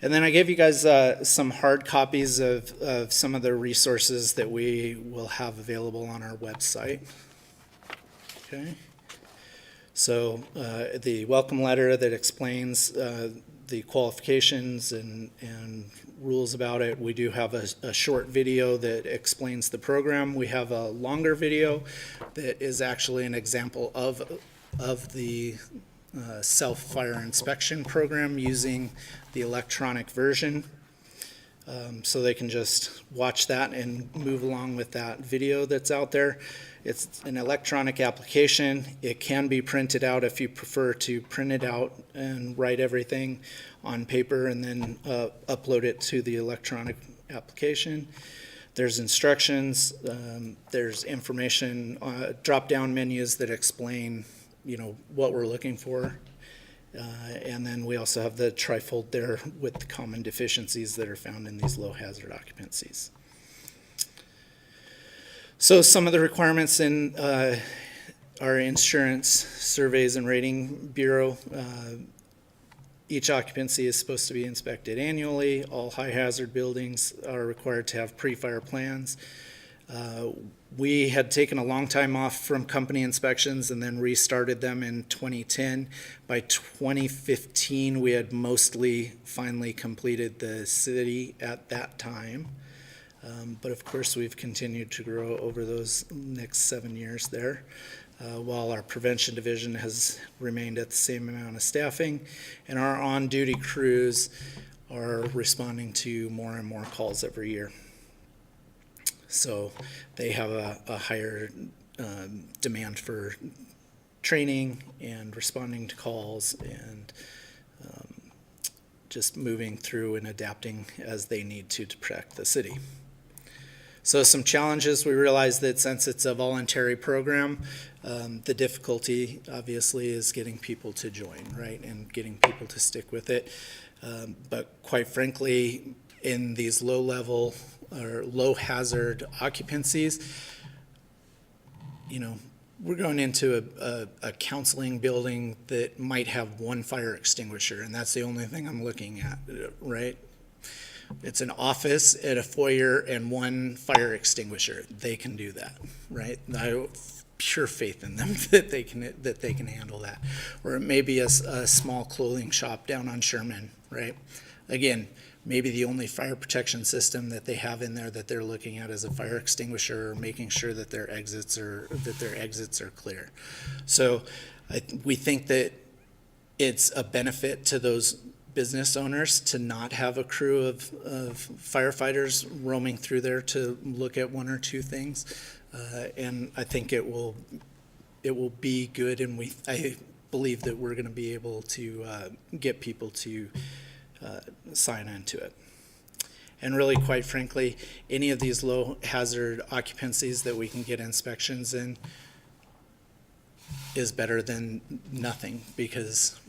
And then I gave you guys some hard copies of some of the resources that we will have available on our website. Okay. So the welcome letter that explains the qualifications and rules about it. We do have a short video that explains the program. We have a longer video that is actually an example of the self-fire inspection program using the electronic version. So they can just watch that and move along with that video that's out there. It's an electronic application. It can be printed out if you prefer to print it out and write everything on paper and then upload it to the electronic application. There's instructions, there's information, drop-down menus that explain, what we're looking for. And then we also have the trifold there with the common deficiencies that are found in these low hazard occupancies. So some of the requirements in our insurance surveys and rating bureau, each occupancy is supposed to be inspected annually. All high hazard buildings are required to have pre-fire plans. We had taken a long time off from company inspections and then restarted them in 2010. By 2015, we had mostly finally completed the city at that time. But of course, we've continued to grow over those next 7 years there, while our prevention division has remained at the same amount of staffing, and our on-duty crews are responding to more and more calls every year. So they have a higher demand for training and responding to calls and just moving through and adapting as they need to protect the city. So some challenges, we realize that since it's a voluntary program, the difficulty obviously is getting people to join, right, and getting people to stick with it. But quite frankly, in these low-level or low-hazard occupancies, we're going into a counseling building that might have one fire extinguisher, and that's the only thing I'm looking at, right? It's an office at a foyer and one fire extinguisher. They can do that, right? I have pure faith in them that they can handle that. Or it may be a small clothing shop down on Sherman, right? Again, maybe the only fire protection system that they have in there that they're looking at is a fire extinguisher, or making sure that their exits are clear. So we think that it's a benefit to those business owners to not have a crew of firefighters roaming through there to look at one or two things, and I think it will be good, and I believe that we're going to be able to get people to sign into it. And really, quite frankly, any of these low hazard occupancies that we can get inspections in is better than nothing, because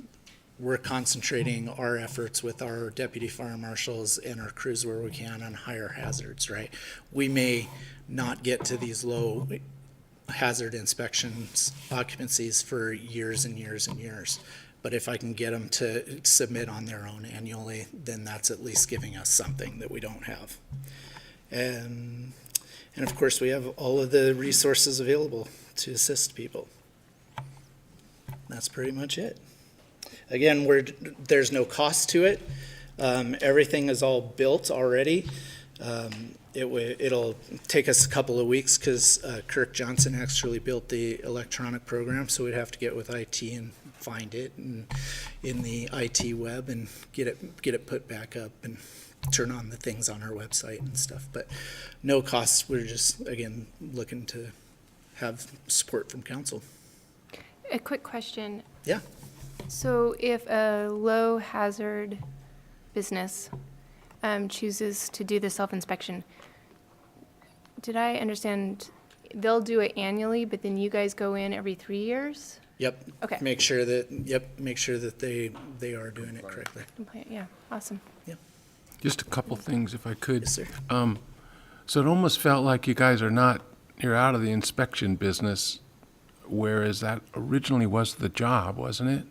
we're concentrating our efforts with our deputy fire marshals and our crews where we can on higher hazards, right? We may not get to these low hazard inspections occupancies for years and years and years, But if I can get them to submit on their own annually, then that's at least giving us something that we don't have. And of course, we have all of the resources available to assist people. That's pretty much it. Again, there's no cost to it. Everything is all built already. It'll take us a couple of weeks because Kirk Johnson actually built the electronic program, so we'd have to get with IT and find it and in the IT web and get it put back up and turn on the things on our website and stuff. But no costs. We're just, again, looking to have support from council. A quick question. Yeah. So if a low hazard business chooses to do the self-inspection, did I understand they'll do it annually, but then you guys go in every 3 years? Yep. Okay. Make sure that they are doing it correctly. Yeah, awesome. Just a couple things, if I could. Yes, sir. So it almost felt like you're out of the inspection business, whereas that originally was the job, wasn't it?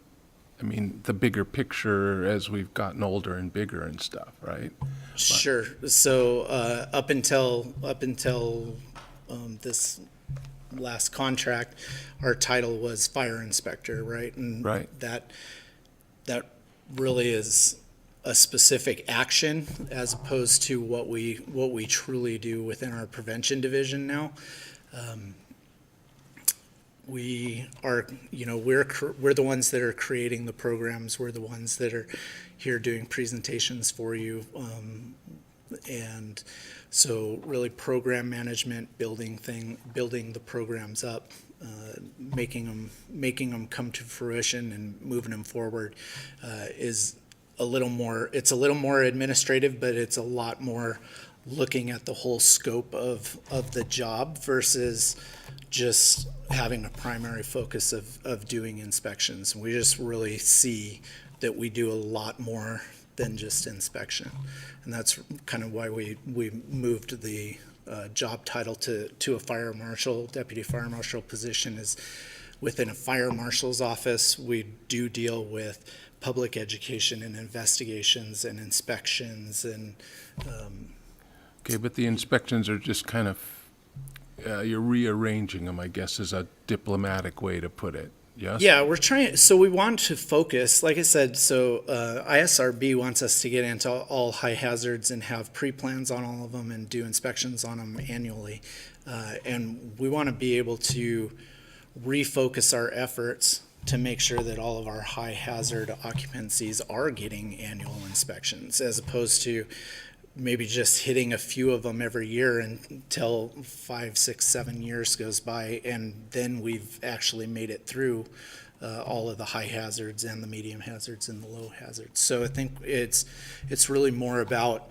I mean, the bigger picture as we've gotten older and bigger and stuff, right? Sure. So up until this last contract, our title was fire inspector, right? And Right. that really is a specific action as opposed to what we truly do within our prevention division now. We are, we're the ones that are creating the programs. We're the ones that are here doing presentations for you. And so really program management, building the programs up, making them come to fruition and moving them forward is it's a little more administrative, but it's a lot more looking at the whole scope of the job versus just having a primary focus of doing inspections. We just really see that we do a lot more than just inspection. And that's kind of why we moved the job title to a fire marshal, deputy fire marshal position. Is within a fire marshal's office, we do deal with public education and investigations and inspections and Okay, but the inspections are just kind of, you're rearranging them, I guess, is a diplomatic way to put it, yes? Yeah, we want to focus, like I said, so ISRB wants us to get into all high hazards and have pre-plans on all of them and do inspections on them annually. And we want to be able to refocus our efforts to make sure that all of our high hazard occupancies are getting annual inspections, as opposed to maybe just hitting a few of them every year until 5, 6, 7 years goes by, and then we've actually made it through all of the high hazards and the medium hazards and the low hazards. So I think it's really more about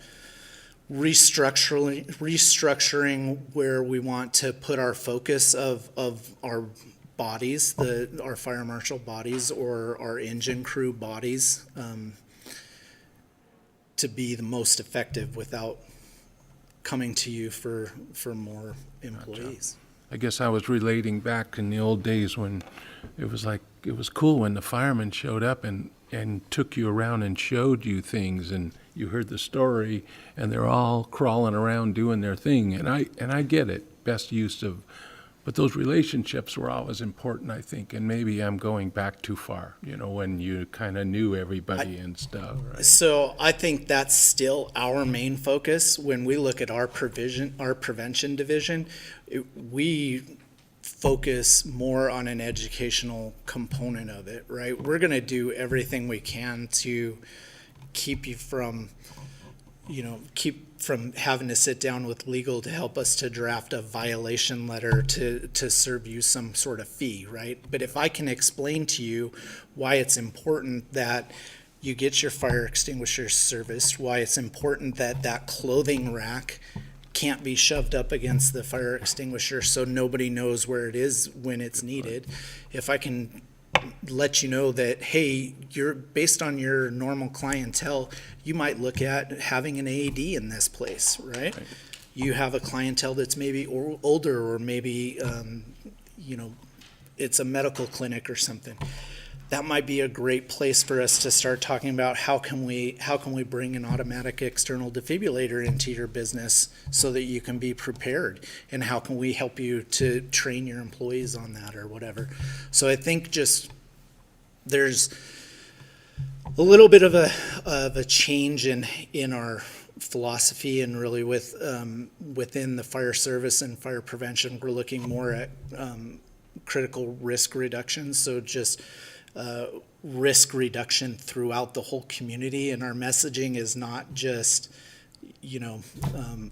restructuring where we want to put our focus of our bodies, our fire marshal bodies or our engine crew bodies, to be the most effective without coming to you for more employees. I guess I was relating back in the old days when it was cool when the firemen showed up and took you around and showed you things, and you heard the story, and they're all crawling around doing their thing, and I get it, best use of, but those relationships were always important, I think, and maybe I'm going back too far, when you kind of knew everybody and stuff, right? So I think that's still our main focus when we look at our prevention division. We focus more on an educational component of it, right? We're going to do everything we can to keep you from having to sit down with legal to help us to draft a violation letter to serve you some sort of fee, right? But if I can explain to you why it's important that you get your fire extinguisher serviced, why it's important that that clothing rack can't be shoved up against the fire extinguisher so nobody knows where it is when it's needed. If I can let you know that, hey, you're based on your normal clientele, you might look at having an AED in this place, right? You have a clientele that's maybe older, or maybe, it's a medical clinic or something. that might be a great place for us to start talking about how can we bring an automatic external defibrillator into your business so that you can be prepared, and how can we help you to train your employees on that or whatever. So I think just there's a little bit of a change in our philosophy, and really within the fire service and fire prevention, we're looking more at critical risk reduction. So just risk reduction throughout the whole community, and our messaging is not just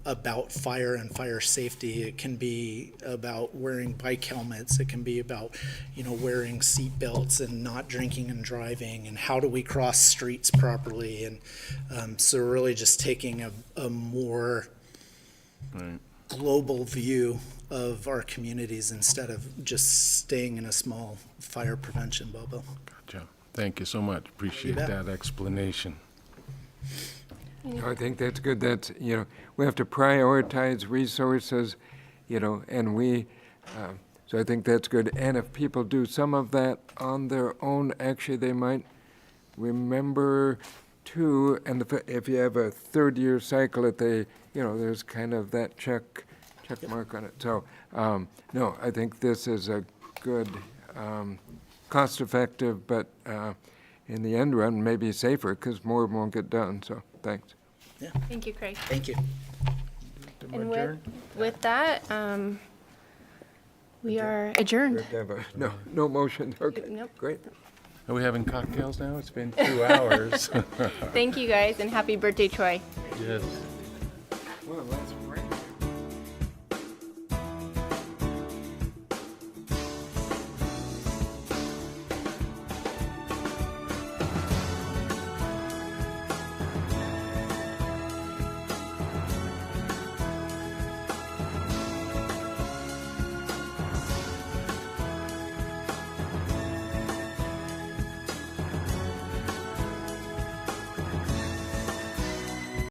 about fire and fire safety. It can be about wearing bike helmets. It can be about, wearing seat belts and not drinking and driving, and how do we cross streets properly. And so really just taking a more global view of our communities instead of just staying in a small fire prevention bubble. Gotcha. Thank you so much. Appreciate bet. that explanation. I think that's good. That's, we have to prioritize resources, and so I think that's good. And if people do some of that on their own, actually, they might remember too, and if you have a third-year cycle, there's kind of that check mark on it. So, no, I think this is a good, cost-effective, but in the end run, maybe safer, because more won't get done. So, thanks. Thank you, Craig. Thank you. And with that, we are adjourned. No motion. Okay, Nope. great. Are we having cocktails now? It's been 2 hours. Thank you, guys, and happy birthday, Troy. Yes. Well,